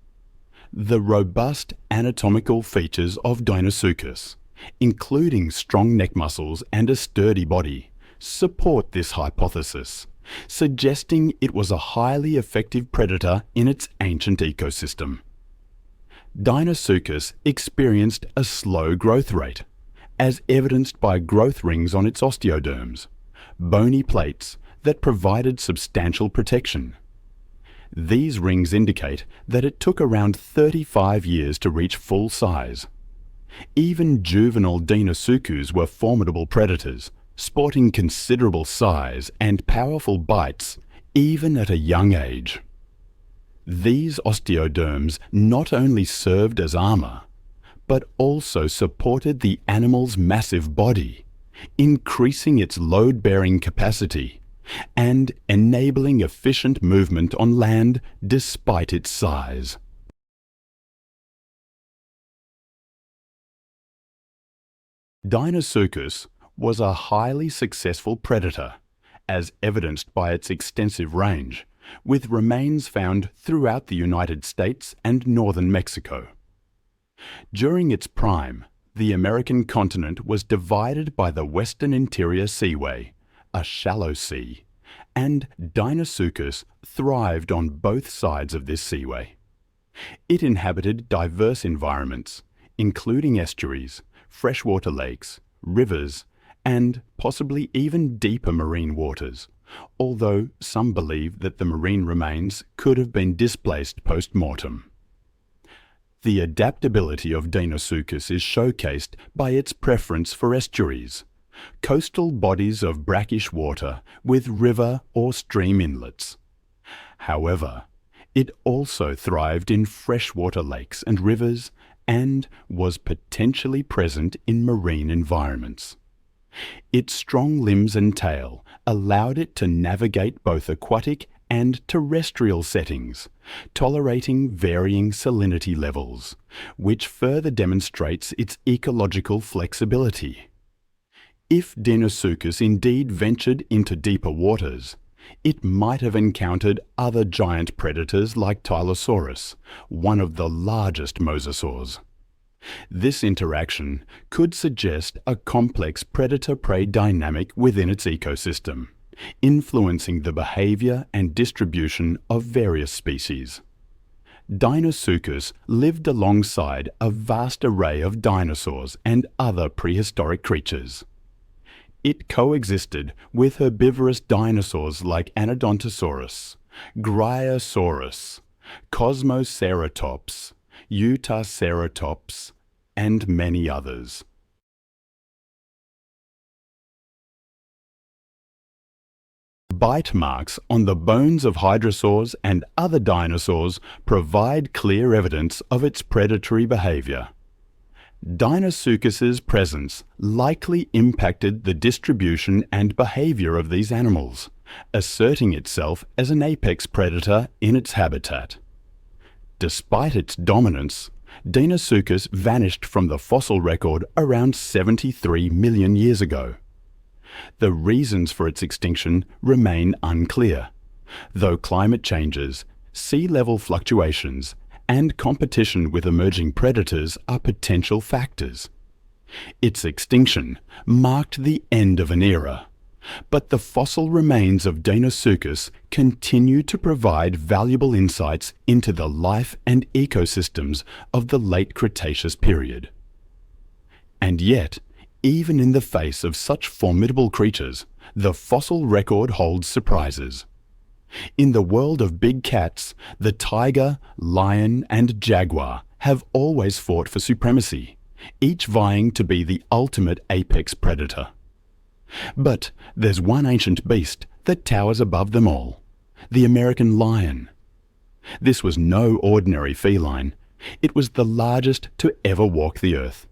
A: The robust anatomical features of Deinosuchus, including strong neck muscles and a sturdy body, support this hypothesis, suggesting it was a highly effective predator in its ancient ecosystem. Deinosuchus experienced a slow growth rate, as evidenced by growth rings on its osteoderms, bony plates that provided substantial protection. These rings indicate that it took around 35 years to reach full size. Even juvenile Deinosuchus were formidable predators, sporting considerable size and powerful bites even at a young age. These osteoderms not only served as armor, but also supported the animal's massive body, increasing its load-bearing capacity and enabling efficient movement on land despite its size. Deinosuchus was a highly successful predator, as evidenced by its extensive range, with remains found throughout the United States and northern Mexico. During its prime, the American continent was divided by the Western Interior Seaway, a shallow sea, and Deinosuchus thrived on both sides of this seaway. It inhabited diverse environments, including estuaries, freshwater lakes, rivers, and possibly even deeper marine waters, although some believe that the marine remains could have been displaced post-mortem. The adaptability of Deinosuchus is showcased by its preference for estuaries, coastal bodies of brackish water with river or stream inlets. However, it also thrived in freshwater lakes and rivers and was potentially present in marine environments. Its strong limbs and tail allowed it to navigate both aquatic and terrestrial settings, tolerating varying salinity levels, which further demonstrates its ecological flexibility. If Deinosuchus indeed ventured into deeper waters, it might have encountered other giant predators like Tylosaurus, one of the largest mosasaurs. This interaction could suggest a complex predator-prey dynamic within its ecosystem, influencing the behavior and distribution of various species. Deinosuchus lived alongside a vast array of dinosaurs and other prehistoric creatures. It coexisted with herbivorous dinosaurs like Anodontosaurus, Griosaurus, Cosmoceratops, Utaceratops, and many others. Bite marks on the bones of hadrosaurs and other dinosaurs provide clear evidence of its predatory behavior. Deinosuchus's presence likely impacted the distribution and behavior of these animals, asserting itself as an apex predator in its habitat. Despite its dominance, Deinosuchus vanished from the fossil record around 73 million years ago. The reasons for its extinction remain unclear, though climate changes, sea level fluctuations, and competition with emerging predators are potential factors. Its extinction marked the end of an era, but the fossil remains of Deinosuchus continue to provide valuable insights into the life and ecosystems of the late Cretaceous period. And yet, even in the face of such formidable creatures, the fossil record holds surprises. In the world of big cats, the tiger, lion, and jaguar have always fought for supremacy, each vying to be the ultimate apex predator. But there's one ancient beast that towers above them all, the American lion. This was no ordinary feline. It was the largest to ever walk the earth.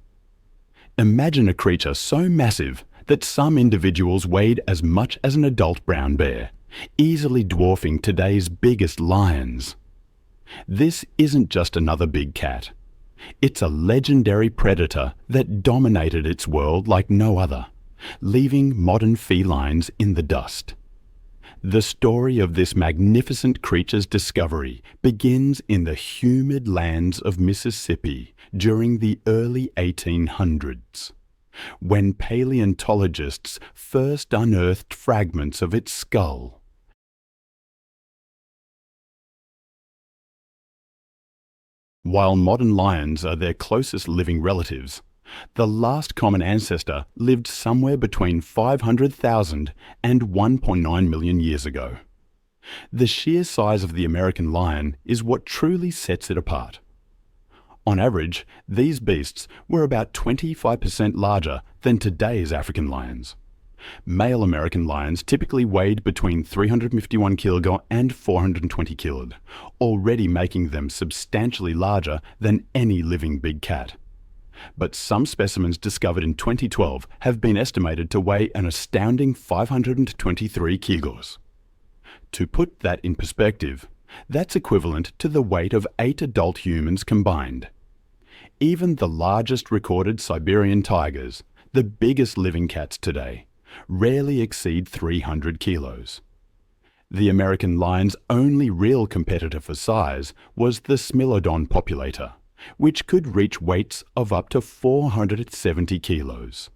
A: Imagine a creature so massive that some individuals weighed as much as an adult brown bear, easily dwarfing today's biggest lions. This isn't just another big cat. It's a legendary predator that dominated its world like no other, leaving modern felines in the dust. The story of this magnificent creature's discovery begins in the humid lands of Mississippi during the early 1800s, when paleontologists first unearthed fragments of its skull. While modern lions are their closest living relatives, the last common ancestor lived somewhere between 500,000 and 1.9 million years ago. The sheer size of the American lion is what truly sets it apart. On average, these beasts were about 25% larger than today's African lions. Male American lions typically weighed between 351 kg and 420 kg, already making them substantially larger than any living big cat. But some specimens discovered in 2012 have been estimated to weigh an astounding 523 kilos. To put that in perspective, that's equivalent to the weight of 8 adult humans combined. Even the largest recorded Siberian tigers, the biggest living cats today, rarely exceed 300 kilos. The American lion's only real competitor for size was the Smilodon populator, which could reach weights of up to 470 kilos.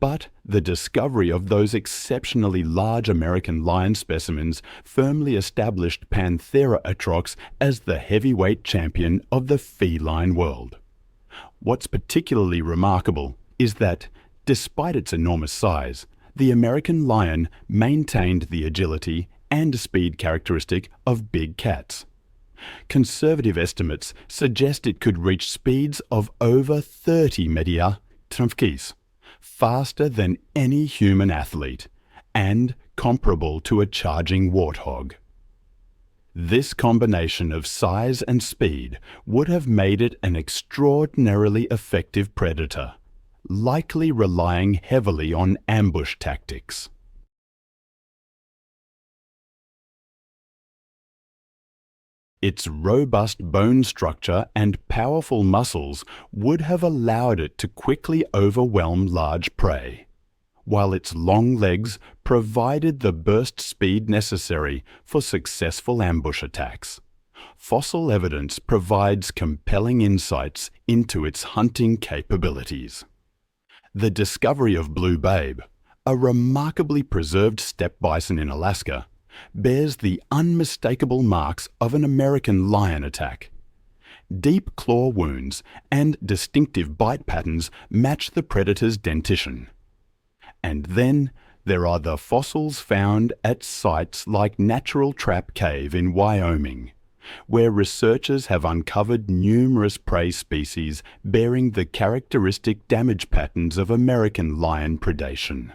A: But the discovery of those exceptionally large American lion specimens firmly established Panthera atrox as the heavyweight champion of the feline world. What's particularly remarkable is that, despite its enormous size, the American lion maintained the agility and speed characteristic of big cats. Conservative estimates suggest it could reach speeds of over 30 media tramvkis, faster than any human athlete, and comparable to a charging warthog. This combination of size and speed would have made it an extraordinarily effective predator, likely relying heavily on ambush tactics. Its robust bone structure and powerful muscles would have allowed it to quickly overwhelm large prey, while its long legs provided the burst speed necessary for successful ambush attacks. Fossil evidence provides compelling insights into its hunting capabilities. The discovery of Blue Babe, a remarkably preserved steppe bison in Alaska, bears the unmistakable marks of an American lion attack. Deep claw wounds and distinctive bite patterns match the predator's dentition. And then there are the fossils found at sites like Natural Trap Cave in Wyoming, where researchers have uncovered numerous prey species bearing the characteristic damage patterns of American lion predation.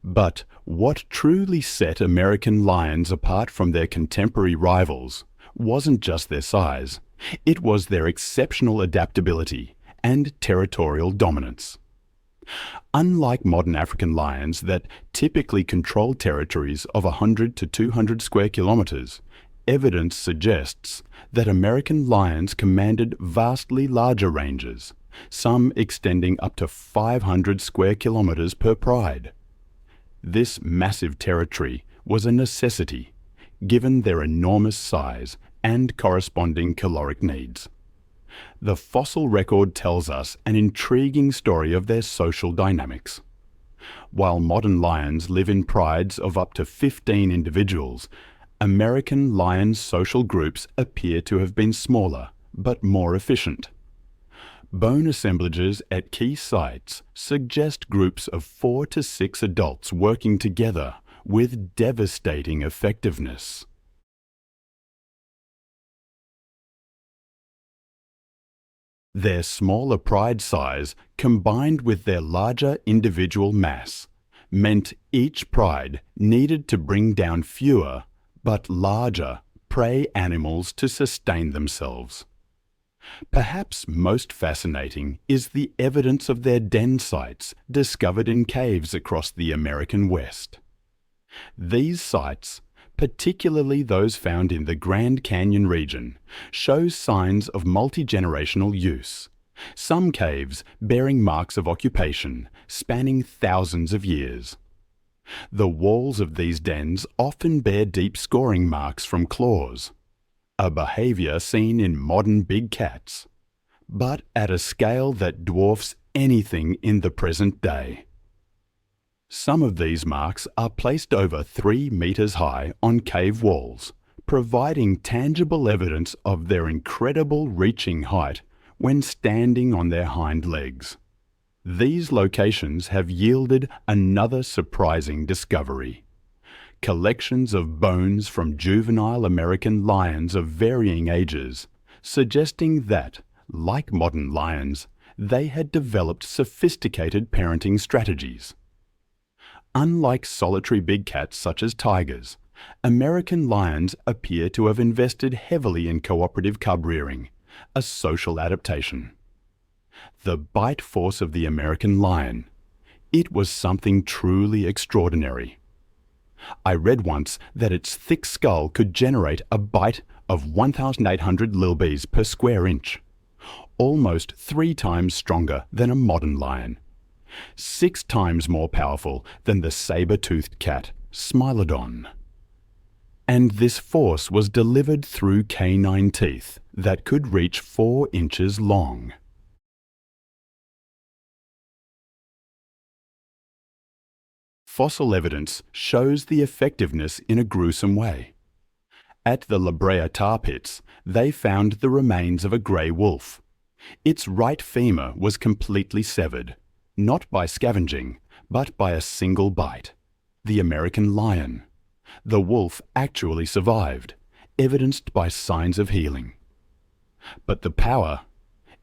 A: But what truly set American lions apart from their contemporary rivals wasn't just their size, it was their exceptional adaptability and territorial dominance. Unlike modern African lions that typically control territories of 100 to 200 square kilometers, evidence suggests that American lions commanded vastly larger ranges, some extending up to 500 square kilometers per pride. This massive territory was a necessity, given their enormous size and corresponding caloric needs. The fossil record tells us an intriguing story of their social dynamics. While modern lions live in prides of up to 15 individuals, American lion social groups appear to have been smaller, but more efficient. Bone assemblages at key sites suggest groups of 4 to 6 adults working together with devastating effectiveness. Their smaller pride size, combined with their larger individual mass, meant each pride needed to bring down fewer, but larger, prey animals to sustain themselves. Perhaps most fascinating is the evidence of their den sites discovered in caves across the American West. These sites, particularly those found in the Grand Canyon region, show signs of multi-generational use, some caves bearing marks of occupation spanning thousands of years. The walls of these dens often bear deep scoring marks from claws, a behavior seen in modern big cats, but at a scale that dwarfs anything in the present day. Some of these marks are placed over 3 meters high on cave walls, providing tangible evidence of their incredible reaching height when standing on their hind legs. These locations have yielded another surprising discovery: collections of bones from juvenile American lions of varying ages, suggesting that, like modern lions, they had developed sophisticated parenting strategies. Unlike solitary big cats such as tigers, American lions appear to have invested heavily in cooperative cub rearing, a social adaptation. The bite force of the American lion. It was something truly extraordinary. I read once that its thick skull could generate a bite of 1,800 lbs per square inch, almost 3 times stronger than a modern lion, 6 times more powerful than the saber-toothed cat, Smilodon. And this force was delivered through canine teeth that could reach 4 inches long. Fossil evidence shows the effectiveness in a gruesome way. At the La Brea tar pits, they found the remains of a grey wolf. Its right femur was completely severed, not by scavenging, but by a single bite. The American lion. The wolf actually survived, evidenced by signs of healing. But the power,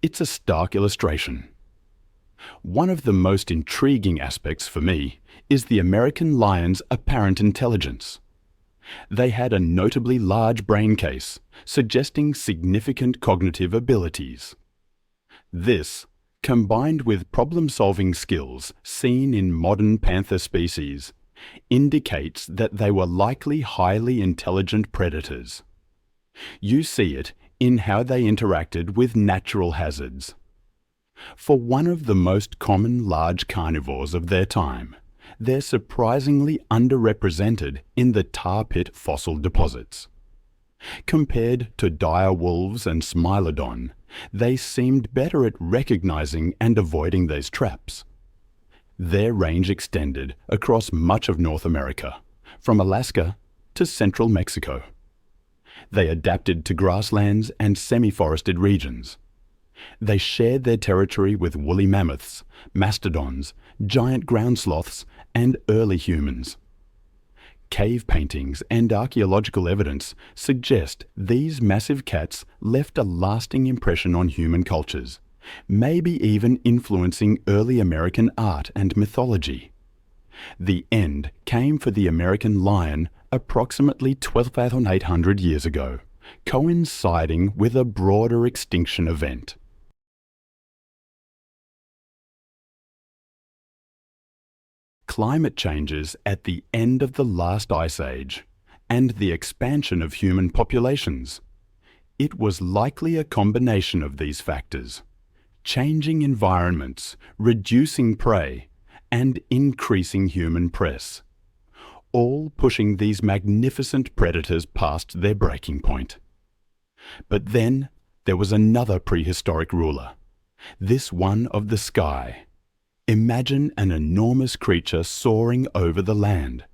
A: it's a stark illustration. One of the most intriguing aspects for me is the American lion's apparent intelligence. They had a notably large brain case, suggesting significant cognitive abilities. This, combined with problem-solving skills seen in modern panther species, indicates that they were likely highly intelligent predators. You see it in how they interacted with natural hazards. For one of the most common large carnivores of their time, they're surprisingly underrepresented in the tar pit fossil deposits. Compared to dire wolves and Smilodon, they seemed better at recognizing and avoiding these traps. Their range extended across much of North America, from Alaska to central Mexico. They adapted to grasslands and semi-forested regions. They shared their territory with woolly mammoths, mastodons, giant ground sloths, and early humans. Cave paintings and archaeological evidence suggest these massive cats left a lasting impression on human cultures, maybe even influencing early American art and mythology. The end came for the American lion approximately 12,800 years ago, coinciding with a broader extinction event. Climate changes at the end of the last ice age and the expansion of human populations. It was likely a combination of these factors: changing environments, reducing prey, and increasing human press, all pushing these magnificent predators past their breaking point. But then there was another prehistoric ruler, this one of the sky. Imagine an enormous creature soaring over the land,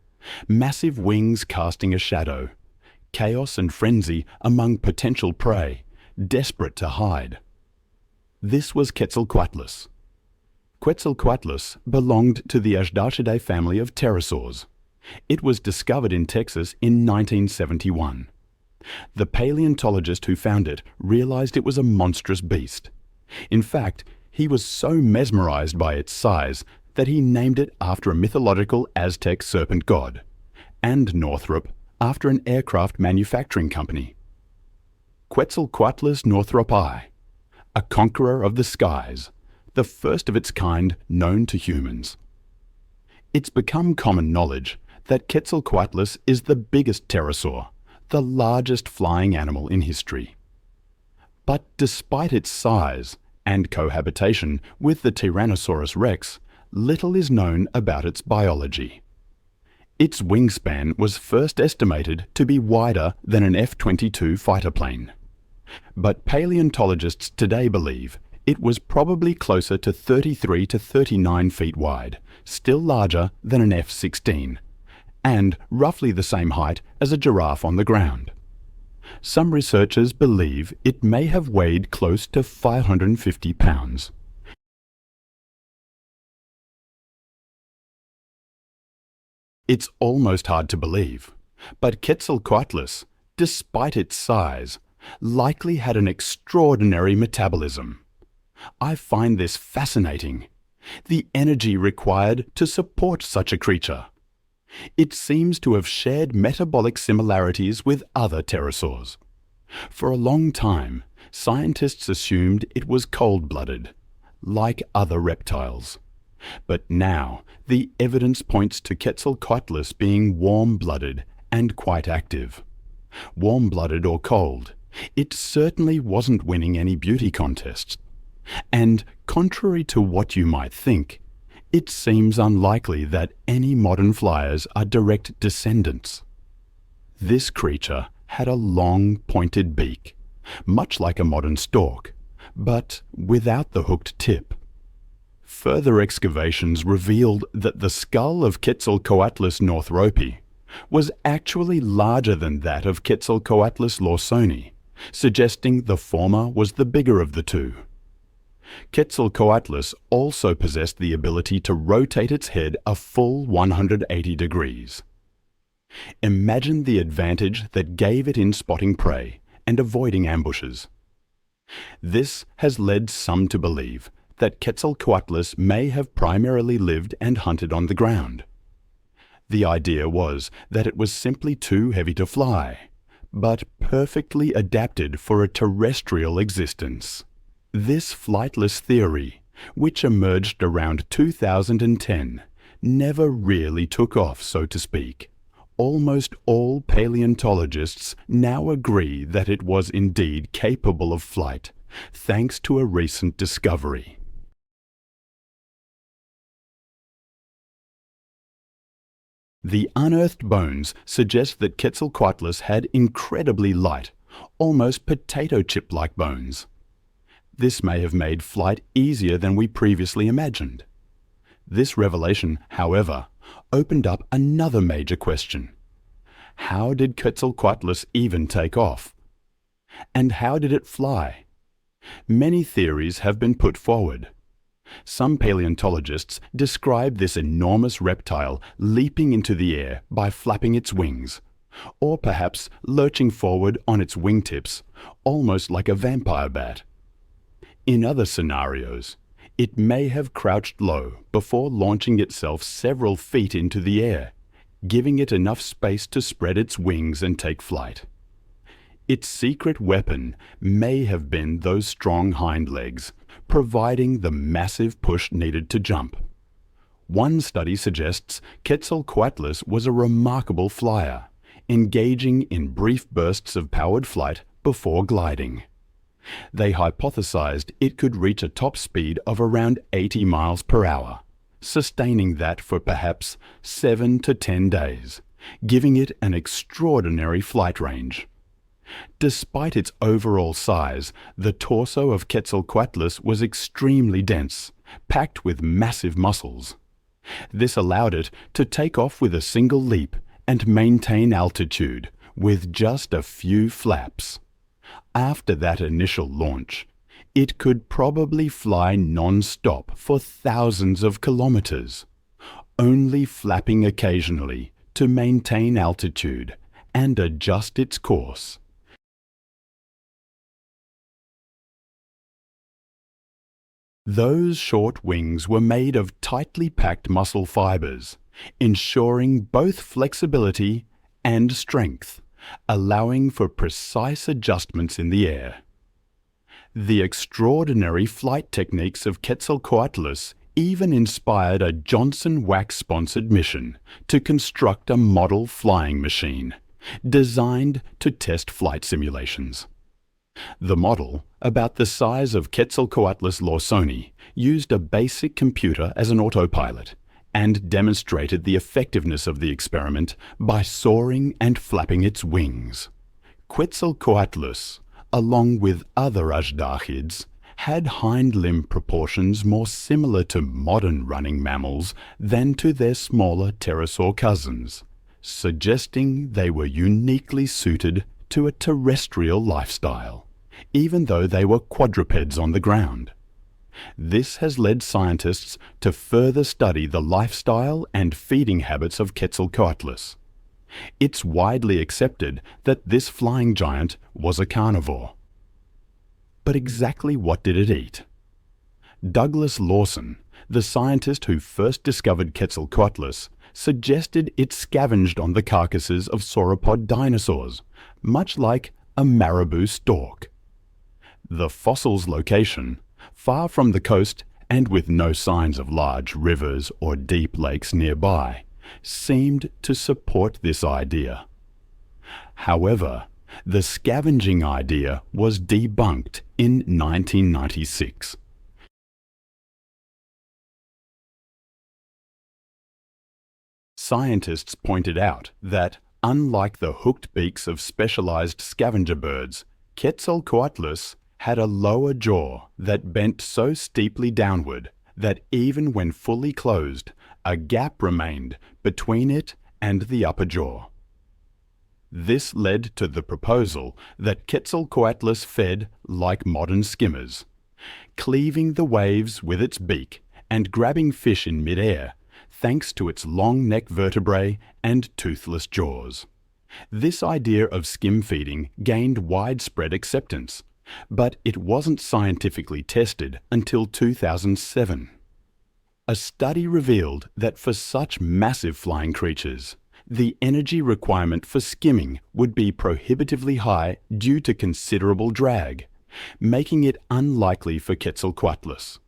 A: massive wings casting a shadow, chaos and frenzy among potential prey, desperate to hide. This was Quetzalcoatlus. Quetzalcoatlus belonged to the Asdarchidae family of pterosaurs. It was discovered in Texas in 1971. The paleontologist who found it realized it was a monstrous beast. In fact, he was so mesmerized by its size that he named it after a mythological Aztec serpent god, and Northrop after an aircraft manufacturing company. Quetzalcoatlus northropi, a conqueror of the skies, the first of its kind known to humans. It's become common knowledge that Quetzalcoatlus is the biggest pterosaur, the largest flying animal in history. But despite its size and cohabitation with the Tyrannosaurus rex, little is known about its biology. Its wingspan was first estimated to be wider than an F-22 fighter plane. But paleontologists today believe it was probably closer to 33 to 39 feet wide, still larger than an F-16, and roughly the same height as a giraffe on the ground. Some researchers believe it may have weighed close to 550 pounds. It's almost hard to believe, but Quetzalcoatlus, despite its size, likely had an extraordinary metabolism. I find this fascinating. the energy required to support such a creature. It seems to have shared metabolic similarities with other pterosaurs. For a long time, scientists assumed it was cold-blooded, like other reptiles. But now, the evidence points to Quetzalcoatlus being warm-blooded and quite active. Warm-blooded or cold, it certainly wasn't winning any beauty contests. And contrary to what you might think, it seems unlikely that any modern flyers are direct descendants. This creature had a long, pointed beak, much like a modern stork, but without the hooked tip. Further excavations revealed that the skull of Quetzalcoatlus northropi was actually larger than that of Quetzalcoatlus lawsoni, suggesting the former was the bigger of the two. Quetzalcoatlus also possessed the ability to rotate its head a full 180 degrees. Imagine the advantage that gave it in spotting prey and avoiding ambushes. This has led some to believe that Quetzalcoatlus may have primarily lived and hunted on the ground. The idea was that it was simply too heavy to fly, but perfectly adapted for a terrestrial existence. This flightless theory, which emerged around 2010, never really took off, so to speak. Almost all paleontologists now agree that it was indeed capable of flight, thanks to a recent discovery. The unearthed bones suggest that Quetzalcoatlus had incredibly light, almost potato chip-like bones. This may have made flight easier than we previously imagined. This revelation, however, opened up another major question. How did Quetzalcoatlus even take off? And how did it fly? Many theories have been put forward. Some paleontologists describe this enormous reptile leaping into the air by flapping its wings, or perhaps lurching forward on its wingtips, almost like a vampire bat. In other scenarios, it may have crouched low before launching itself several feet into the air, giving it enough space to spread its wings and take flight. Its secret weapon may have been those strong hind legs, providing the massive push needed to jump. One study suggests Quetzalcoatlus was a remarkable flyer, engaging in brief bursts of powered flight before gliding. They hypothesized it could reach a top speed of around 80 miles per hour, sustaining that for perhaps 7 to 10 days, giving it an extraordinary flight range. Despite its overall size, the torso of Quetzalcoatlus was extremely dense, packed with massive muscles. This allowed it to take off with a single leap and maintain altitude with just a few flaps. After that initial launch, it could probably fly non-stop for thousands of kilometers, only flapping occasionally to maintain altitude and adjust its course. Those short wings were made of tightly packed muscle fibers, ensuring both flexibility and strength, allowing for precise adjustments in the air. The extraordinary flight techniques of Quetzalcoatlus even inspired a Johnson Wax-sponsored mission to construct a model flying machine, designed to test flight simulations. The model, about the size of Quetzalcoatlus lawsoni, used a basic computer as an autopilot and demonstrated the effectiveness of the experiment by soaring and flapping its wings. Quetzalcoatlus, along with other ajdahids, had hind limb proportions more similar to modern running mammals than to their smaller pterosaur cousins, suggesting they were uniquely suited to a terrestrial lifestyle, even though they were quadrupeds on the ground. This has led scientists to further study the lifestyle and feeding habits of Quetzalcoatlus. It's widely accepted that this flying giant was a carnivore. But exactly what did it eat? Douglas Lawson, the scientist who first discovered Quetzalcoatlus suggested it scavenged on the carcasses of sauropod dinosaurs, much like a marabou stork. The fossil's location, far from the coast and with no signs of large rivers or deep lakes nearby, seemed to support this idea. However, the scavenging idea was debunked in 1996. Scientists pointed out that, unlike the hooked beaks of specialized scavenger birds, Quetzalcoatlus had a lower jaw that bent so steeply downward that even when fully closed, a gap remained between it and the upper jaw. This led to the proposal that Quetzalcoatlus fed like modern skimmers, cleaving the waves with its beak and grabbing fish in midair, thanks to its long neck vertebrae and toothless jaws. This idea of skim feeding gained widespread acceptance, but it wasn't scientifically tested until 2007. A study revealed that for such massive flying creatures, the energy requirement for skimming would be prohibitively high due to considerable drag, making it unlikely for Quetzalcoatlus.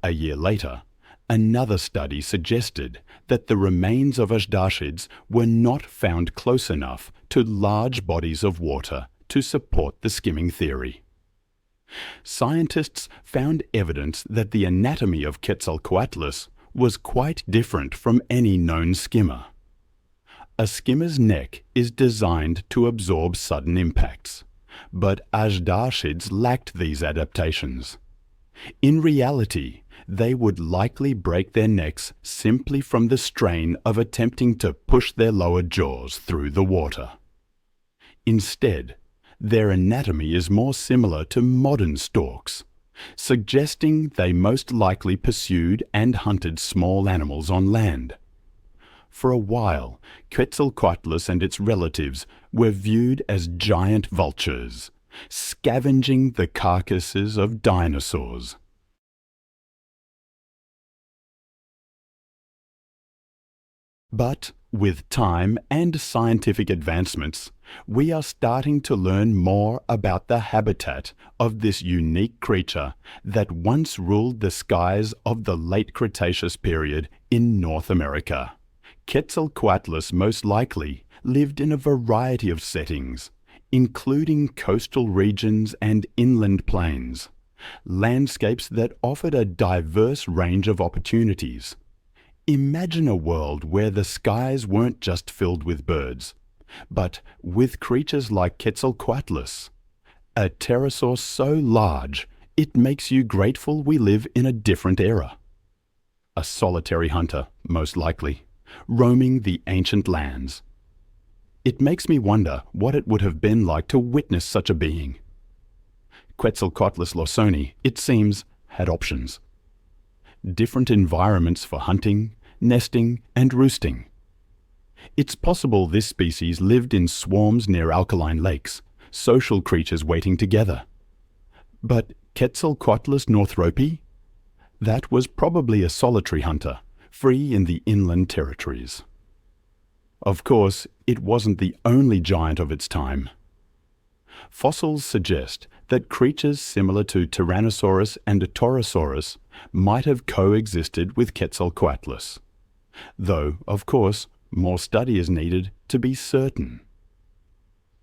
A: A year later, another study suggested that the remains of ashdashids were not found close enough to large bodies of water to support the skimming theory. Scientists found evidence that the anatomy of Quetzalcoatlus was quite different from any known skimmer. A skimmer's neck is designed to absorb sudden impacts, but ashdashids lacked these adaptations. In reality, they would likely break their necks simply from the strain of attempting to push their lower jaws through the water. Instead, their anatomy is more similar to modern storks, suggesting they most likely pursued and hunted small animals on land. For a while, Quetzalcoatlus and its relatives were viewed as giant vultures, scavenging the carcasses of dinosaurs. But with time and scientific advancements, we are starting to learn more about the habitat of this unique creature that once ruled the skies of the late Cretaceous period in North America. Quetzalcoatlus most likely lived in a variety of settings, including coastal regions and inland plains, landscapes that offered a diverse range of opportunities. Imagine a world where the skies weren't just filled with birds, but with creatures like Quetzalcoatlus, a pterosaur so large it makes you grateful we live in a different era. A solitary hunter, most likely, roaming the ancient lands. It makes me wonder what it would have been like to witness such a being. Quetzalcoatlus lawsoni, it seems, had options. Different environments for hunting, nesting, and roosting. It's possible this species lived in swarms near alkaline lakes, social creatures waiting together. But Quetzalcoatlus northropi? That was probably a solitary hunter, free in the inland territories. Of course, it wasn't the only giant of its time. Fossils suggest that creatures similar to Tyrannosaurus and Torosaurus might have coexisted with Quetzalcoatlus, though, of course, more study is needed to be certain.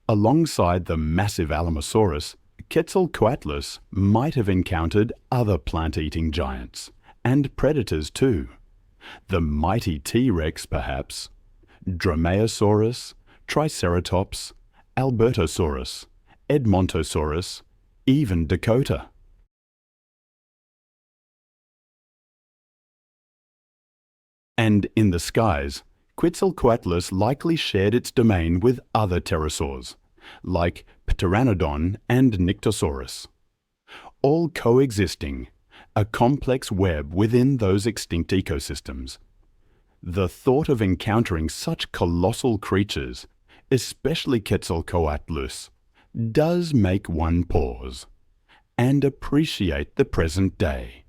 A: Alongside the massive Alamosaurus, Quetzalcoatlus might have encountered other plant-eating giants, and predators too. The mighty T-Rex, perhaps, Dromaeosaurus, Triceratops, Albertosaurus, Edmontosaurus, even Dakota. And in the skies, Quetzalcoatlus likely shared its domain with other pterosaurs, like Pteranodon and Nyctosaurus, all coexisting, a complex web within those extinct ecosystems. The thought of encountering such colossal creatures, especially Quetzalcoatlus, does make one pause and appreciate the present day.